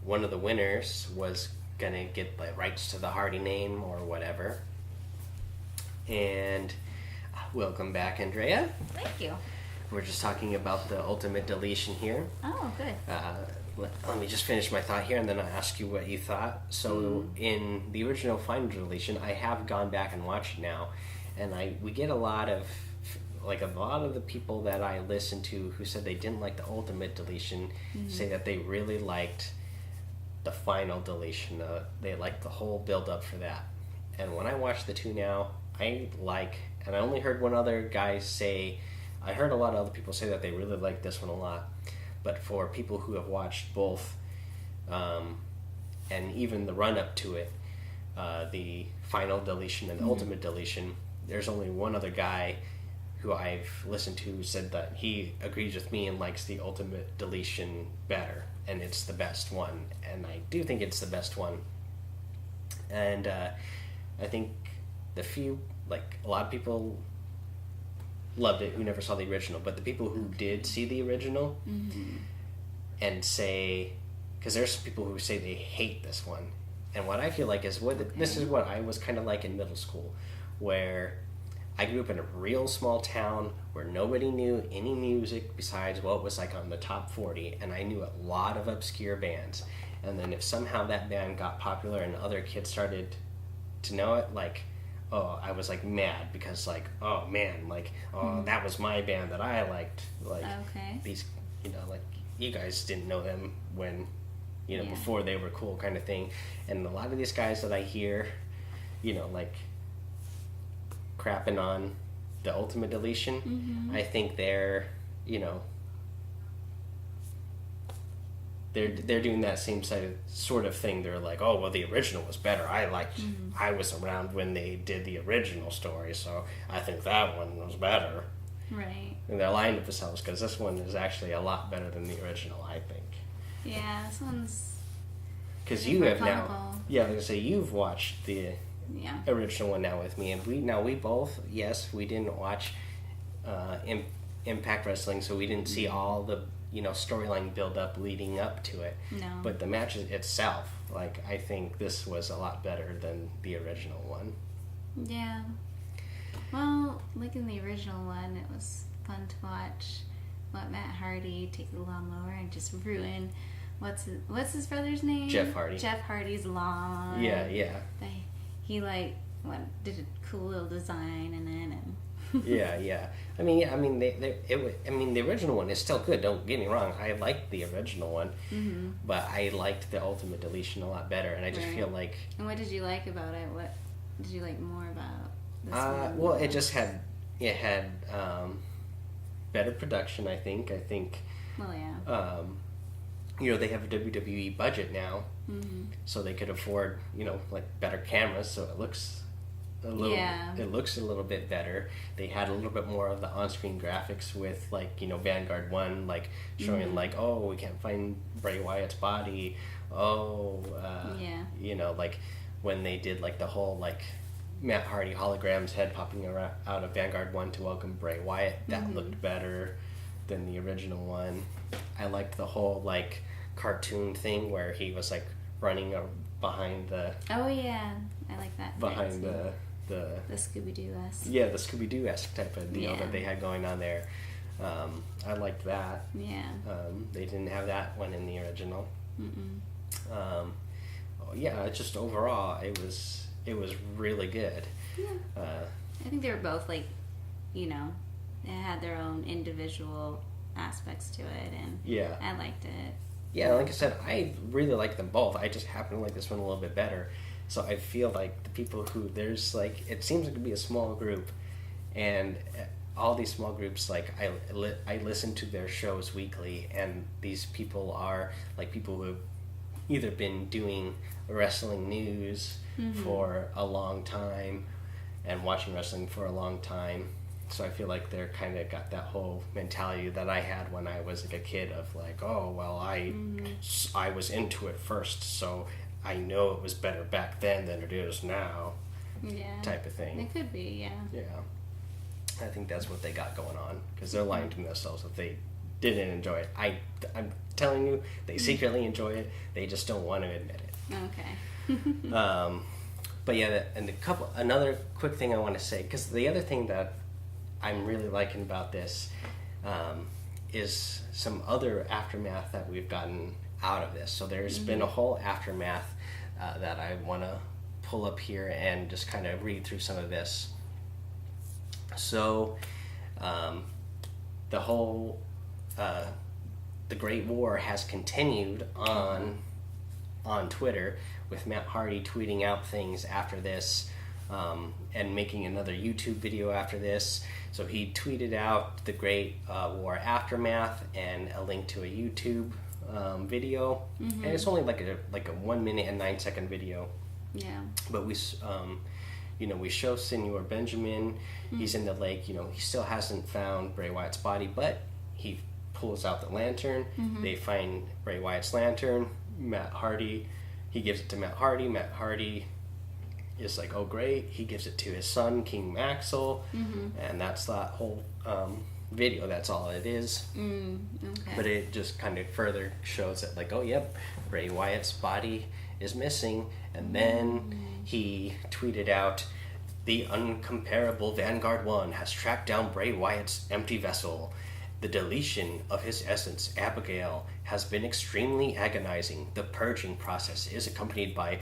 one of the winners was gonna get the rights to the Hardy name or whatever. And welcome back, Andrea. Thank you. We're just talking about the Ultimate Deletion here. Oh, good. Let me just finish my thought here, and then I'll ask you what you thought. So, in the original Final Deletion, I have gone back and watched it now, and we get a lot of the people that I listened to who said they didn't like the Ultimate Deletion say that they really liked the Final Deletion. They liked the whole build up for that. And when I watch the two now, and I only heard one other guy say, I heard a lot of other people say that they really like this one a lot. But for people who have watched both, and even the run-up to it, the Final Deletion and the Ultimate Deletion, there's only one other guy who I've listened to who said that he agrees with me and likes the Ultimate Deletion better, and it's the best one. And I do think it's the best one. And I think a lot of people loved it who never saw the original, but the people who did see the original and say, because there's some people who say they hate this one, and what I feel like is this is what I was kind of like in middle school, where I grew up in a real small town where nobody knew any music besides what was like on the top 40, and I knew a lot of obscure bands. And then if somehow that band got popular and other kids started to know it, like, oh, I was like mad because like, oh man, like, oh, that was my band that I liked. Like, these, you know, like, you guys didn't know them when, you know, before they were cool, kind of thing. And a lot of these guys that I hear, you know, like, crapping on the Ultimate Deletion, I think they're, you know, they're doing that same sort of thing. They're like, oh, well, the original was better. I was around when they did the original story, so I think that one was better. Right. And they're lying to themselves, because this one is actually a lot better than the original, I think. Yeah, this one's... Because you have now... Yeah, I was going to say, you've watched the original one now with me, and we both, yes, we didn't watch Impact Wrestling, so we didn't see all the, you know, storyline build up leading up to it. No. But the match itself, like, I think this was a lot better than the original one. Yeah. Well, like in the original one, it was fun to watch Matt Hardy take the lawnmower and just ruin what's his brother's name? Jeff Hardy. Jeff Hardy's lawn. Yeah. He did a cool little design in it and. yeah. I mean, the original one is still good. Don't get me wrong. I liked the original one, but I liked the Ultimate Deletion a lot better. And I just feel like. And what did you like about it? What did you like more about this one? Well, it had better production. I think. Well, yeah. You know, they have a WWE budget now, so they could afford, you know, like, better cameras, so it looks. It looks a little bit better. They had a little bit more of the on-screen graphics with, like, you know, Vanguard 1, like, showing, like, oh, we can't find Bray Wyatt's body. Oh, you know, like, when they did, like, the whole, like, Matt Hardy hologram's head popping out of Vanguard 1 to welcome Bray Wyatt, that looked better than the original one. I liked the whole, like, cartoon thing where he was, like, running behind the... Oh, yeah. I like that. Behind the Scooby-Doo-esque. Yeah, the Scooby-Doo-esque type of deal that they had going on there. I liked that. Yeah. They didn't have that one in the original. Just overall, it was really good. Yeah. I think they were both, like, you know, they had their own individual aspects to it, and I liked it. Yeah, like I said, I really like them both. I just happen to like this one a little bit better. So I feel like the people who, there's, like, it seems like to be a small group, and all these small groups, like, I listen to their shows weekly, and these people are, like, people who have either been doing wrestling news for a long time and watching wrestling for a long time. So I feel like they're kind of got that whole mentality that I had when I was, like, a kid of, like, oh, well, I was into it first, so I know it was better back then than it is now. type of thing. It could be, yeah. Yeah. I think that's what they got going on, because they're lying to themselves if they didn't enjoy it. I'm telling you, they secretly enjoy it. They just don't want to admit it. Okay. But yeah, and another quick thing I want to say, because the other thing that I'm really liking about this is some other aftermath that we've gotten out of this. So there's been a whole aftermath that I want to pull up here and just kind of read through some of this. So the whole the Great War has continued on Twitter, with Matt Hardy tweeting out things after this and making another YouTube video after this. So he tweeted out the Great War aftermath and a link to a YouTube video, and it's only like a 1 minute and 9 second video. Yeah. But we show Senor Benjamin. He's in the lake. He still hasn't found Bray Wyatt's body, but he pulls out the lantern. They find Bray Wyatt's lantern. Matt Hardy, he gives it to Matt Hardy. Matt Hardy is like, oh great. He gives it to his son, King Maxwell, and that's that whole video. That's all it is. Okay. But it just kind of further shows that, like, oh yep, Bray Wyatt's body is missing. And then he tweeted out, the uncomparable Vanguard 1 has tracked down Bray Wyatt's empty vessel. The deletion of his essence, Abigail, has been extremely agonizing. The purging process is accompanied by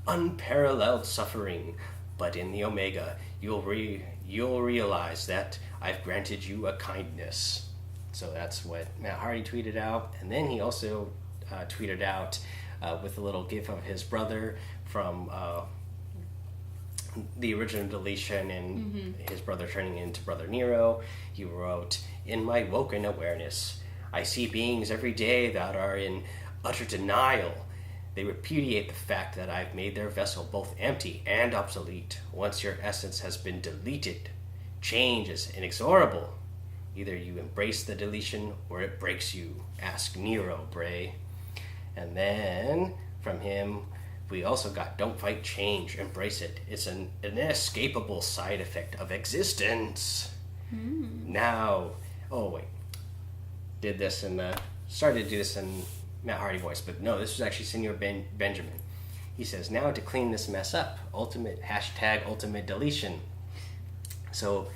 unparalleled suffering. But in the Omega, you'll realize that I've granted you a kindness. So that's what Matt Hardy tweeted out. And then he also tweeted out with a little gif of his brother from the original Deletion and his brother turning into Brother Nero. He wrote, in my woken awareness, I see beings every day that are in utter denial. They repudiate the fact that I've made their vessel both empty and obsolete. Once your essence has been deleted, change is inexorable. Either you embrace the deletion or it breaks you. Ask Nero, Bray. And then from him, we also got don't fight change, embrace it. It's an inescapable side effect of existence. Now, started to do this in Matt Hardy voice, but no, this was actually Senor Benjamin. He says, now to clean this mess up, ultimate deletion. So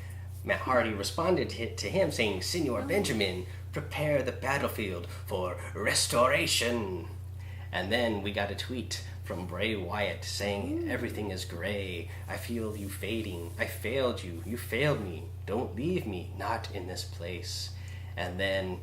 Matt Hardy responded to him saying, Senor Benjamin, prepare the battlefield for restoration. And then we got a tweet from Bray Wyatt saying, everything is gray. I feel you fading. I failed you. You failed me. Don't leave me. Not in this place. And then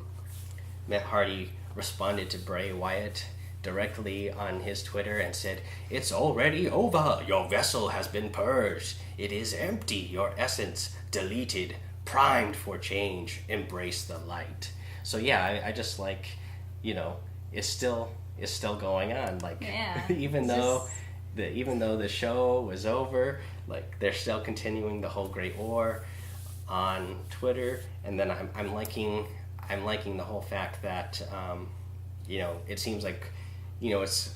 Matt Hardy responded to Bray Wyatt directly on his Twitter and said, it's already over. Your vessel has been purged. It is empty. Your essence deleted. Primed for change. Embrace the light. So yeah, I just like, it's still going on. Like, yeah, even though the show was over, like, they're still continuing the whole Great War on Twitter. And then I'm liking the whole fact that it seems like it's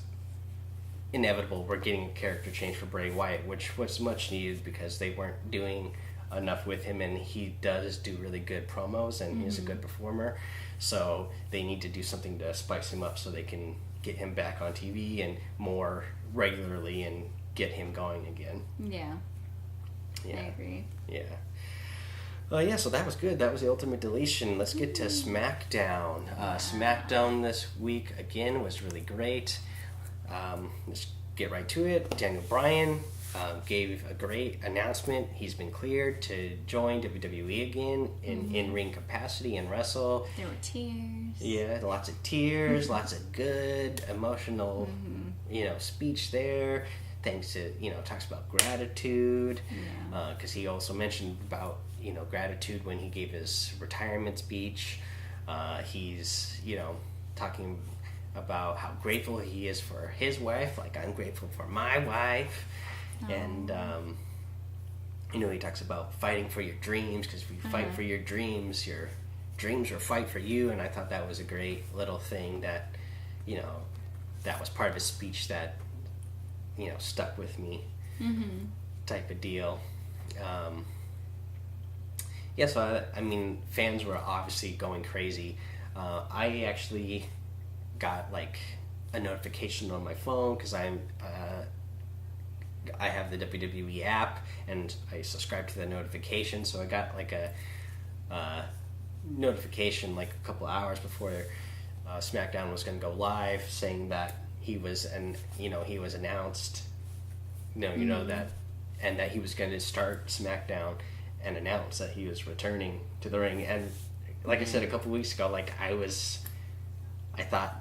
inevitable we're getting a character change for Bray Wyatt, which was much needed because they weren't doing enough with him, and he does do really good promos and he's a good performer. So they need to do something to spice him up so they can get him back on TV and more regularly and get him going again. Yeah. I agree. Yeah. So that was good. That was the Ultimate Deletion. Let's get to SmackDown. SmackDown this week, again, was really great. Let's get right to it. Daniel Bryan gave a great announcement. He's been cleared to join WWE again in in-ring capacity and wrestle. There were tears. Yeah, lots of tears, lots of good emotional, speech there. Thanks to, talks about gratitude. Because he also mentioned about, gratitude when he gave his retirement speech. He's, talking about how grateful he is for his wife, like I'm grateful for my wife. And, he talks about fighting for your dreams, because if you fight for your dreams will fight for you. And I thought that was a great little thing that, that was part of his speech that, stuck with me. type of deal. So I mean, fans were obviously going crazy. I actually got like a notification on my phone because I have the WWE app and I subscribe to the notification, so I got like a notification like a couple hours before Smackdown was going to go live, saying that he was announced, that, and that he was going to start Smackdown and announce that he was returning to the ring. And like I said a couple weeks ago, like I thought,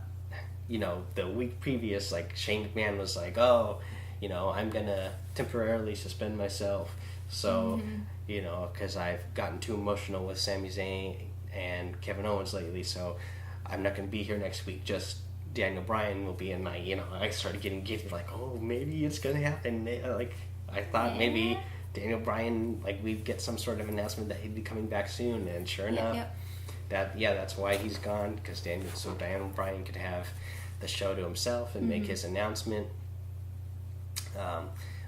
the week previous, like Shane McMahon was like, oh, I'm gonna temporarily suspend myself, so because I've gotten too emotional with Sami Zayn and Kevin Owens lately, so I'm not gonna be here next week. Just Daniel Bryan will be in my, I started getting giddy, like, oh, maybe it's gonna happen. Like I thought maybe Daniel Bryan, like we'd get some sort of announcement that he'd be coming back soon, and sure enough, that's why he's gone, because Daniel Bryan could have the show to himself and make his announcement.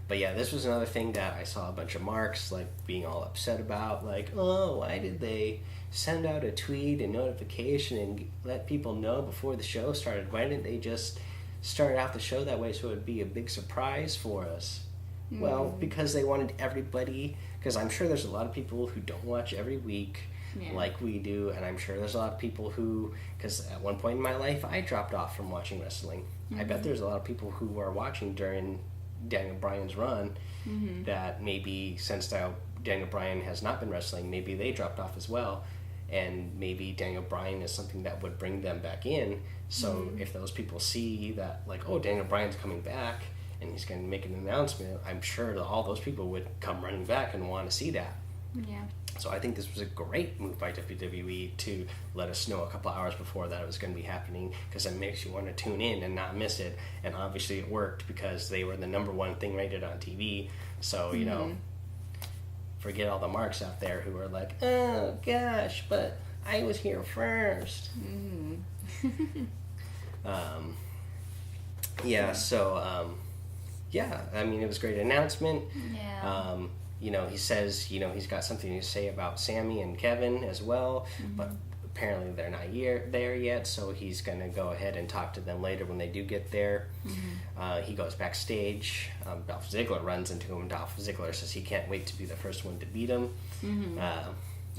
But yeah, this was another thing that I saw a bunch of marks like being all upset about, like, oh, why did they send out a tweet and notification and let people know before the show started? Why didn't they just start out the show that way so it would be a big surprise for us? Well, because they wanted everybody, because I'm sure there's a lot of people who don't watch every week like we do, and I'm sure there's a lot of people who, because at one point in my life I dropped off from watching wrestling. I bet there's a lot of people who were watching during Daniel Bryan's run that maybe since Daniel Bryan has not been wrestling, maybe they dropped off as well, and maybe Daniel Bryan is something that would bring them back in. So if those people see that, like, oh, Daniel Bryan's coming back and he's going to make an announcement, I'm sure that all those people would come running back and want to see that. Yeah. So I think this was a great move by WWE to let us know a couple hours before that it was going to be happening, because it makes you want to tune in and not miss it. And obviously it worked, because they were the number one thing rated on TV. So, forget all the marks out there who are like, oh gosh, but I was here first. I mean, it was a great announcement. He says, he's got something to say about Sammy and Kevin as well, but apparently they're not there yet, so he's going to go ahead and talk to them later when they do get there. He goes backstage. Dolph Ziggler runs into him. Dolph Ziggler says he can't wait to be the first one to beat him.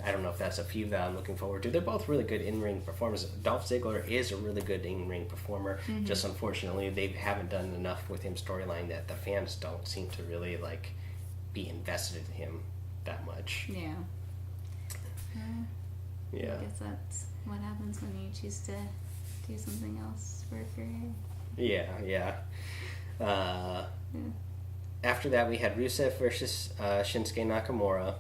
I don't know if that's a feud that I'm looking forward to. They're both really good in-ring performers. Dolph Ziggler is a really good in-ring performer. Just unfortunately, they haven't done enough with him storyline that the fans don't seem to really like be invested in him that much. I guess that's what happens when you choose to do something else for a career. After that, we had Rusev versus Shinsuke Nakamura.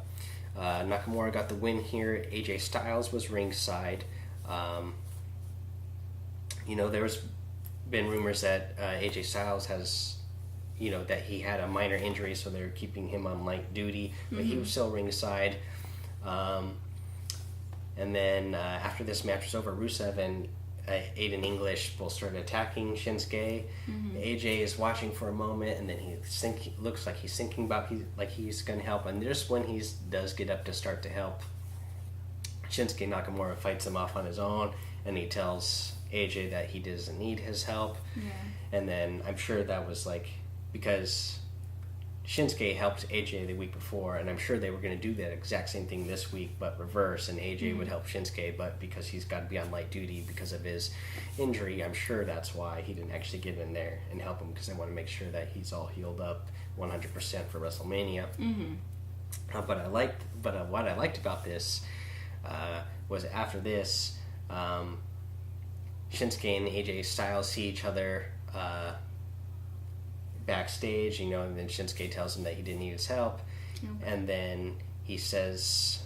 Nakamura got the win here. AJ Styles was ringside. There's been rumors that AJ Styles has, that he had a minor injury, so they're keeping him on light duty, but he was still ringside. And then after this match was over, Rusev and Aiden English both started attacking Shinsuke. AJ is watching for a moment, and then he looks like he's thinking about he's going to help. And just when he does get up to start to help, Shinsuke Nakamura fights him off on his own, and he tells AJ that he doesn't need his help. And then I'm sure that was like because Shinsuke helped AJ the week before, and I'm sure they were going to do that exact same thing this week, but reverse, and AJ would help Shinsuke, but because he's got to be on light duty because of his injury, I'm sure that's why he didn't actually get in there and help him, because they want to make sure that he's all healed up 100% for WrestleMania. What I liked about this was after this, Shinsuke and AJ Styles see each other backstage, and then Shinsuke tells him that he didn't need his help, and then he says,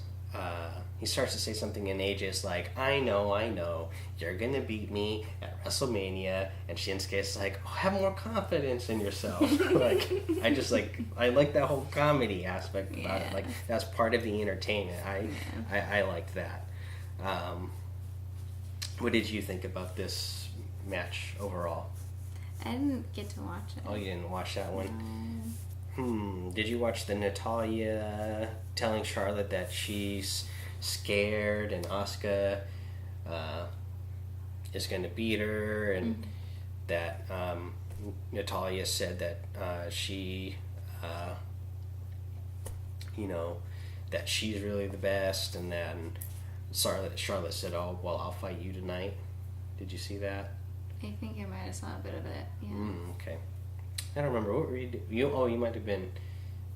he starts to say something, and AJ's like, I know, you're gonna beat me at WrestleMania, and Shinsuke's like, oh, have more confidence in yourself. I like that whole comedy aspect about it. Like, that's part of the entertainment. I liked that. What did you think about this match overall? I didn't get to watch it. Oh, you didn't watch that one? Did you watch the Natalia telling Charlotte that she's scared and Asuka is going to beat her, and that Natalia said that she, that she's really the best, and then Charlotte said, "Oh, well, I'll fight you tonight." Did you see that? I think I might have saw a bit of it. Yeah. Okay. I don't remember. What were you doing? You might have been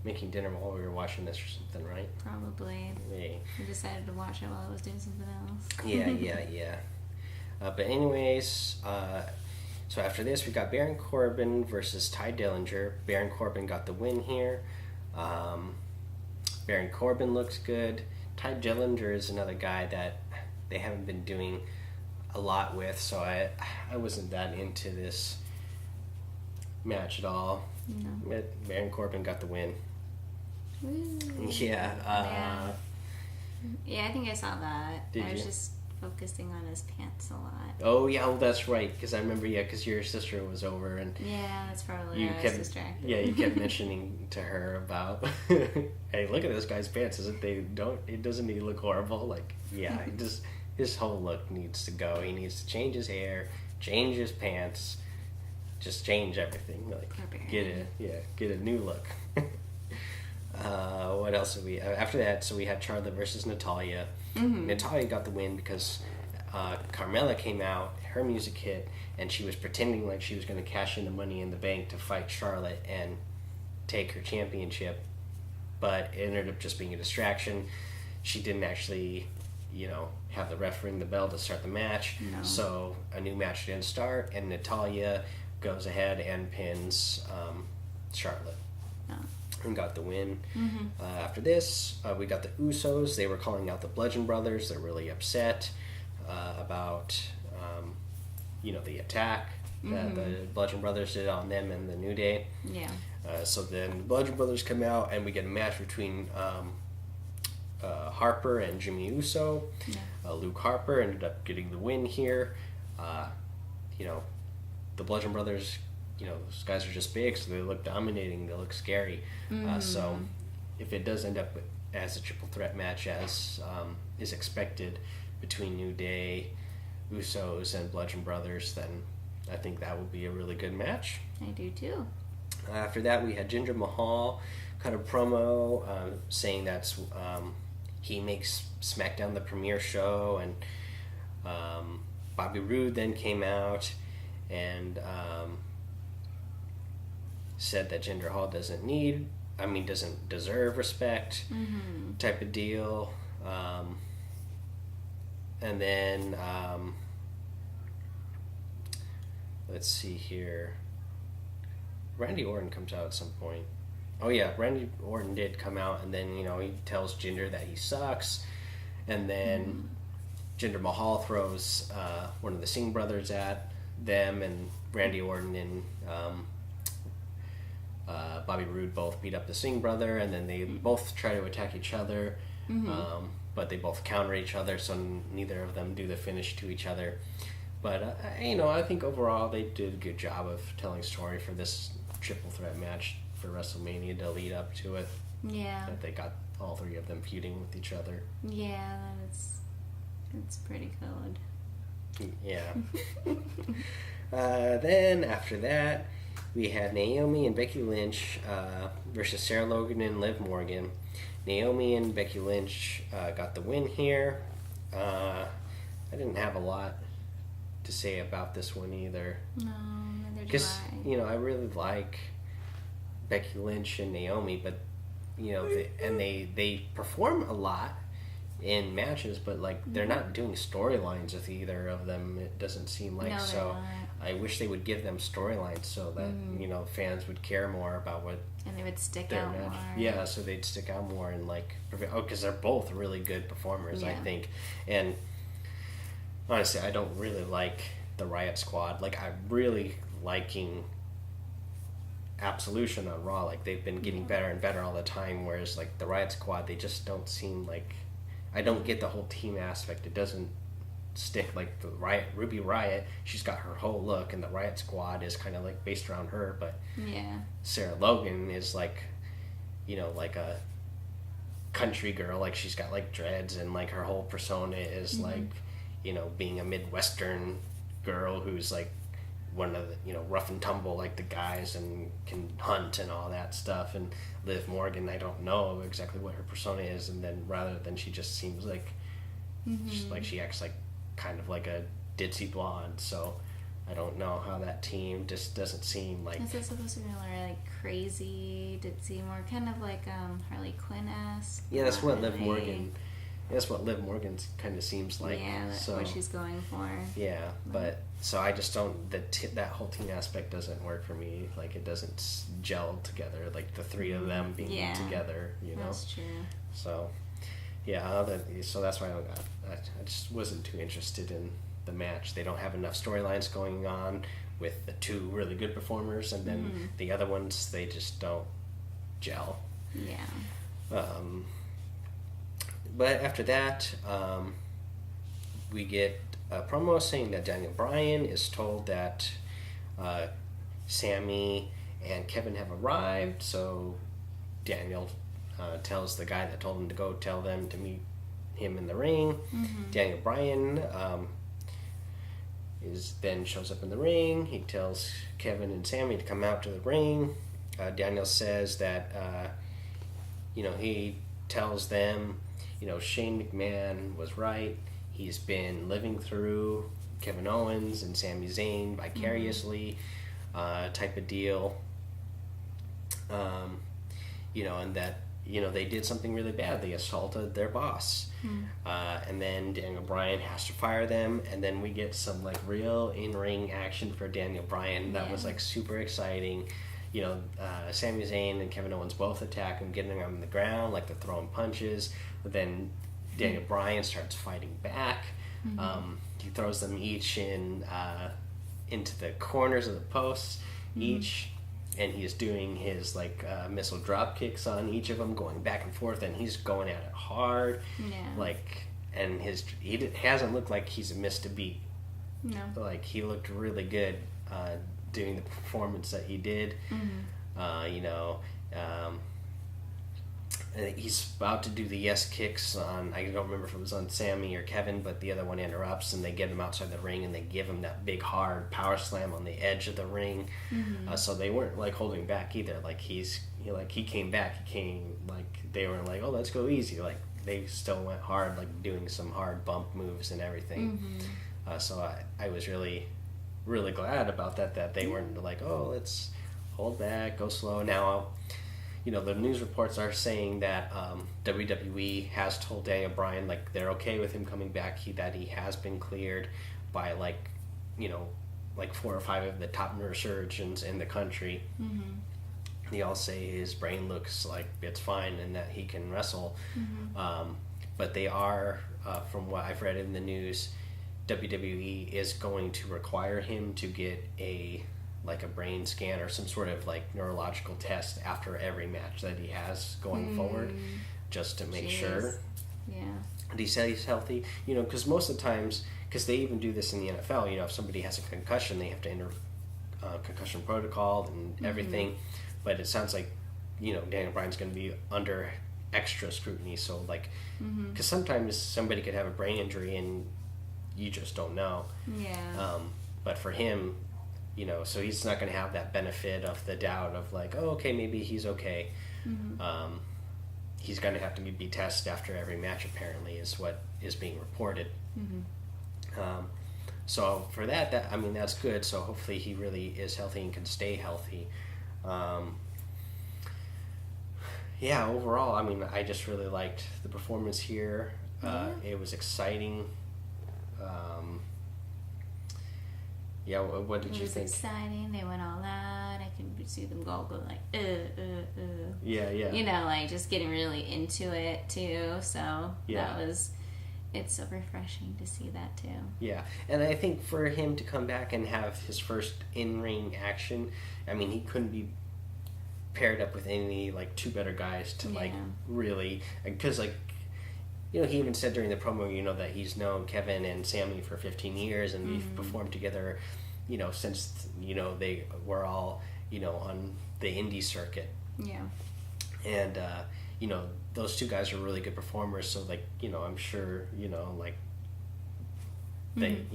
making dinner while we were watching this or something, right? Probably. Yeah. I decided to watch it while I was doing something else. Yeah. But anyways, so after this, we got Baron Corbin versus Ty Dillinger. Baron Corbin got the win here. Baron Corbin looks good. Ty Dillinger is another guy that they haven't been doing a lot with, so I wasn't that into this match at all. No. But Baron Corbin got the win. Woo. Yeah. Yeah, I think I saw that. Did I was you? just focusing on his pants a lot. Oh yeah, well that's right. Because I remember, because your sister was over and Yeah, that's probably you why I kept was distracted. you kept mentioning to her about, hey, look at this guy's pants. Doesn't he look horrible? Like, yeah, his whole look needs to go. He needs to change his hair, change his pants, just change everything. Like, get a new look. What else did we after that? So we had Charlotte versus Natalia. Natalia got the win because Carmella came out, her music hit, and she was pretending like she was going to cash in the Money in the Bank to fight Charlotte and take her championship, but it ended up just being a distraction. She didn't actually, have the ref ring the bell to start the match, No. so a new match didn't start, and Natalia goes ahead and pins Charlotte. No. And got the win. After this, we got the Usos. They were calling out the Bludgeon Brothers. They're really upset about, the attack that the Bludgeon Brothers did on them and the New Day. Yeah. So then the Bludgeon Brothers come out, and we get a match between Harper and Jimmy Uso. Yeah. Luke Harper ended up getting the win here. The Bludgeon Brothers, those guys are just big, so they look dominating, they look scary. So if it does end up as a triple threat match as is expected between New Day, Usos, and Bludgeon Brothers, then I think that will be a really good match. I do too. After that, we had Jinder Mahal cut a promo saying that he makes Smackdown the premier show, and Bobby Roode then came out and said that Jinder Mahal doesn't deserve respect, type of deal. And then let's see here. Randy Orton comes out at some point. Oh yeah, Randy Orton did come out, and then he tells Jinder that he sucks, and then Jinder Mahal throws one of the Singh brothers at them, and Randy Orton and Bobby Roode both beat up the Singh brother, and then they both try to attack each other, but they both counter each other, so neither of them do the finish to each other. But I think overall they did a good job of telling story for this triple threat match for WrestleMania to lead up to it. Yeah. That they got all three of them feuding with each other. Yeah, it's pretty good. Yeah. Then after that, we had Naomi and Becky Lynch versus Sarah Logan and Liv Morgan. Naomi and Becky Lynch got the win here. I didn't have a lot to say about this one either. No, neither do Because, I. I really like Becky Lynch and Naomi, but, they perform a lot in matches, but, they're not doing storylines with either of them, it doesn't seem like. No, they're so not. I wish they would give them storylines so that, fans would care more about what And they would stick their out match. more. Yeah, so they'd stick out more and, because they're both really good performers, I Yeah. think. And honestly, I don't really like the Riot Squad. I'm really liking Absolution on Raw. They've been getting better and better all the time, whereas the Riot Squad, they just don't seem like, I don't get the whole team aspect. It doesn't stick. Like the Ruby Riot, she's got her whole look, and the Riot Squad is kind of like based around her. But Yeah. Sarah Logan is like, like a country girl. Like she's got like dreads, and like her whole persona is like, being a Midwestern girl who's like one of the, rough and tumble like the guys and can hunt and all that stuff. And Liv Morgan, I don't know exactly what her persona is, and then rather than she just seems like she acts like kind of like a ditzy blonde. So I don't know how that team just doesn't seem like. Is it supposed to be like crazy, ditzy, more kind of like Harley Quinn-esque? Yeah, that's what Liv Morgan. That's what Liv Morgan kind of seems like. Yeah, that's what she's going for. Yeah, but so I just don't. That whole team aspect doesn't work for me. Like it doesn't gel together. Like the three of them being together. That's true. So, yeah. So that's why I just wasn't too interested in the match. They don't have enough storylines going on with the two really good performers, and then the other ones they just don't gel. Yeah. But after that, we get a promo saying that Daniel Bryan is told that Sammy and Kevin have arrived. So Daniel tells the guy that told him to go tell them to meet him in the ring. Daniel Bryan then shows up in the ring. He tells Kevin and Sammy to come out to the ring. Daniel says that he tells them, Shane McMahon was right. He's been living through Kevin Owens and Sami Zayn vicariously, type of deal. And that, they did something really bad. They assaulted their boss. And then Daniel Bryan has to fire them. And then we get some like real in-ring action for Daniel Bryan. That was like super exciting. Sami Zayn and Kevin Owens both attack him, getting him on the ground, like they're throwing punches. But then Daniel Bryan starts fighting back. He throws them each into the corners of the posts, each, and he's doing his like missile drop kicks on each of them, going back and forth, and he's going at it hard. And he hasn't looked like he's missed a beat. No, like he looked really good doing the performance that he did. He's about to do the yes kicks on, I don't remember if it was on Sammy or Kevin, but the other one interrupts and they get him outside the ring and they give him that big hard power slam on the edge of the ring. So they weren't like holding back either. Like he came back, they were like, oh, let's go easy. Like they still went hard, like doing some hard bump moves and everything. So I was really, really glad about that they weren't like, oh, let's hold back, go slow. Now, the news reports are saying that WWE has told Daniel Bryan like they're okay with him coming back. That he has been cleared by like 4 or 5 of the top neurosurgeons in the country. They all say his brain looks like it's fine and that he can wrestle. But they are, from what I've read in the news, WWE is going to require him to get a brain scan or some sort of like neurological test after every match that he has going forward, just to make sure he said he's healthy. Because most of the times, because they even do this in the NFL, if somebody has a concussion, they have to enter concussion protocol and everything. But it sounds like Daniel Bryan's going to be under extra scrutiny. So like, because sometimes somebody could have a brain injury and you just don't know. But for him, so he's not going to have that benefit of the doubt of like, oh, okay, maybe he's okay. He's going to have to be tested after every match, apparently, is what is being reported. So for that, I mean, that's good. So hopefully he really is healthy and can stay healthy. Overall, I mean, I just really liked the performance here. It was exciting. What did you think? It was exciting. They went all out. I could see them all go like, Yeah. Like just getting really into it too. So it's so refreshing to see that too. Yeah, and I think for him to come back and have his first in-ring action, I mean, he couldn't be paired up with any like 2 better guys to like really, because like he even said during the promo, that he's known Kevin and Sammy for 15 years, and they've performed together, since, they were all, on the indie circuit. Yeah. And, those two guys are really good performers, so, like, I'm sure, like, they,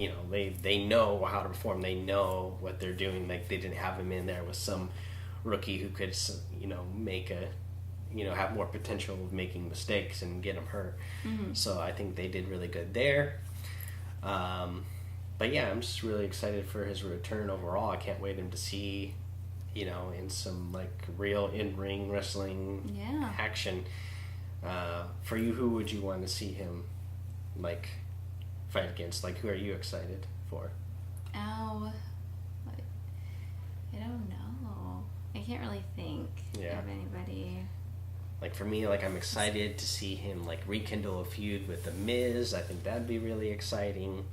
they know how to perform. They know what they're doing. Like, they didn't have him in there with some rookie who could, make have more potential of making mistakes and get him hurt. So I think they did really good there. But yeah, I'm just really excited for his return overall. I can't wait him to see, in some, like, real in-ring wrestling action. For you, who would you want to see him, like, fight against? Like, who are you excited for? I don't know. I can't really think of anybody. Like, for me, like, I'm excited to see him, like, rekindle a feud with The Miz. I think that'd be really exciting.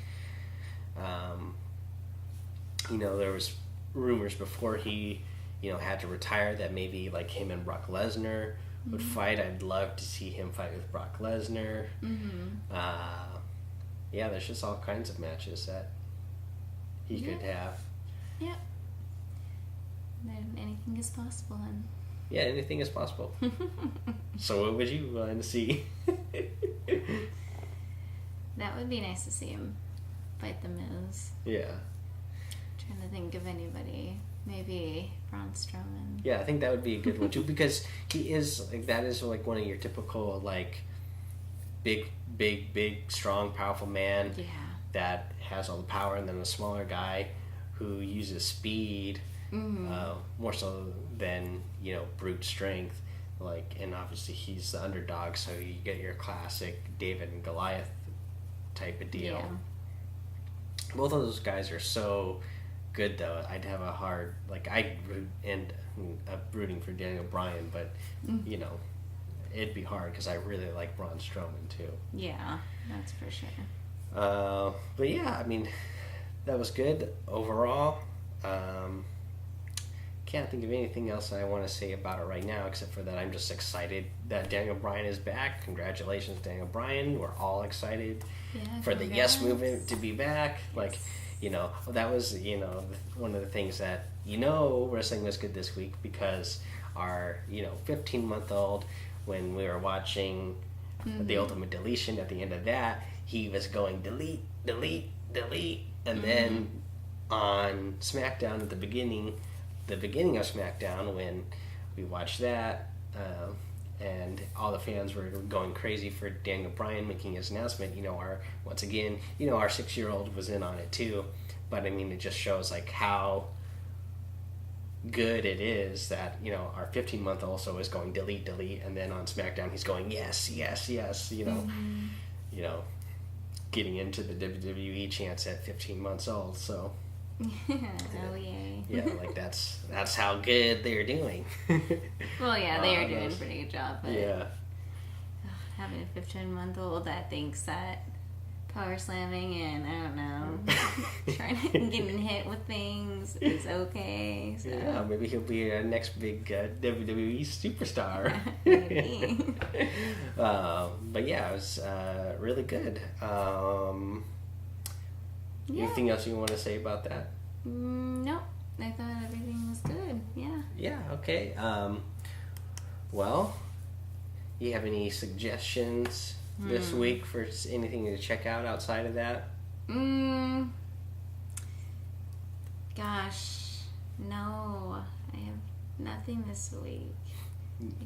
There was rumors before he, had to retire that maybe, like, him and Brock Lesnar would fight. I'd love to see him fight with Brock Lesnar. There's just all kinds of matches that he could have. Yeah. Anything is possible, hun. Yeah, anything is possible. So what would you want to see? That would be nice to see him fight The Miz. Yeah. Trying to think of anybody. Maybe Braun Strowman. Yeah, I think that would be a good one too, because he is, like, that is, like, one of your typical, like, big, strong, powerful man that has all the power, and then a smaller guy who uses speed more so than, brute strength. Like, and obviously he's the underdog, so you get your classic David and Goliath type of deal. Yeah. Both of those guys are so good, though. I'd have a hard, like, I'm rooting for Daniel Bryan, but it'd be hard because I really like Braun Strowman too. Yeah, that's for sure. But yeah, I mean, that was good overall. Can't think of anything else I want to say about it right now, except for that I'm just excited that Daniel Bryan is back. Congratulations, Daniel Bryan. We're all excited for the Yes Movement to be back. Yes. Like, that was, one of the things that, wrestling was good this week, because our, 15-month-old, when we were watching the Ultimate Deletion, at the end of that, he was going delete, delete, delete. And then on Smackdown at the beginning of Smackdown, when we watched that, and all the fans were going crazy for Daniel Bryan making his announcement, our 6-year-old was in on it too. But I mean, it just shows, like, how good it is that, our 15-month-old also is going delete, delete, and then on Smackdown he's going yes, yes, yes, getting into the WWE chants at 15 months old. So oh yay. Yeah, like, that's how good they're doing. Well, yeah, they are doing a pretty good job, but yeah, having a 15-month-old that thinks that power slamming and, I don't know, getting hit with things is okay. So. Yeah, maybe he'll be our next big WWE superstar. Maybe. But yeah, it was really good. Anything else you want to say about that? No, I thought everything was good. Yeah. Yeah. Okay. Well, you have any suggestions this week for anything to check out outside of that? Gosh, no, I have nothing this week.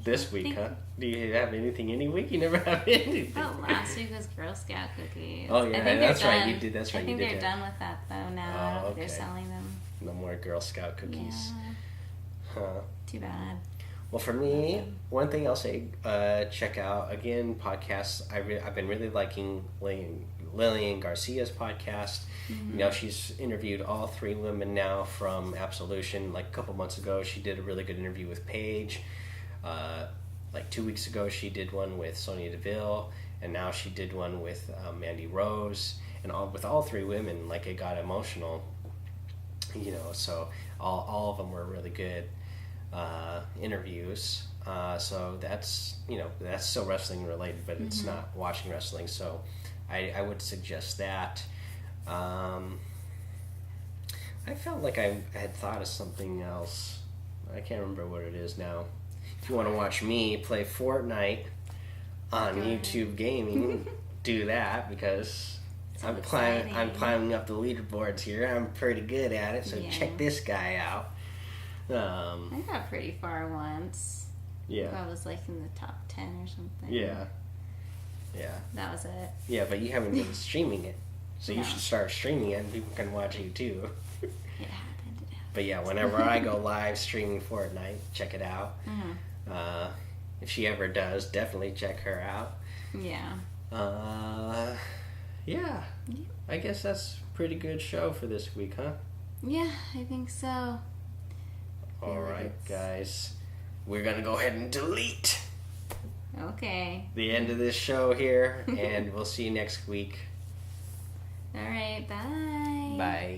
This week, huh? Do you have anything any week? You never have anything. Oh, last week was Girl Scout cookies. Oh, yeah, that's right. You did. That's right. I think they're done with that, though, now. I don't think they're selling them. No more Girl Scout cookies. Yeah. Huh. Too bad. Well, for me, one thing I'll say, check out, again, podcasts. I've been really liking Lillian Garcia's podcast. She's interviewed all 3 women now from Absolution. Like, a couple months ago, she did a really good interview with Paige. Like 2 weeks ago, she did one with Sonya Deville, and now she did one with Mandy Rose. And with all 3 women, like, it got emotional. So all of them were really good interviews. So that's that's still wrestling related, but it's not watching wrestling. So I would suggest that. I felt like I had thought of something else. I can't remember what it is now. If you want to watch me play Fortnite on YouTube Gaming, do that because I'm climbing up the leaderboards here. I'm pretty good at it, so check this guy out. I got pretty far once. Yeah. I was like in the top 10 or something. Yeah. Yeah. That was it. Yeah, but you haven't been streaming it. So you should start streaming it and people can watch you too. It happened. But yeah, whenever I go live streaming Fortnite, check it out. If she ever does, definitely check her out. Yeah. Yeah. I guess that's a pretty good show for this week, huh? Yeah, I think so. Alright, guys. We're going to go ahead and delete the end of this show here, and we'll see you next week. Alright, bye. Bye.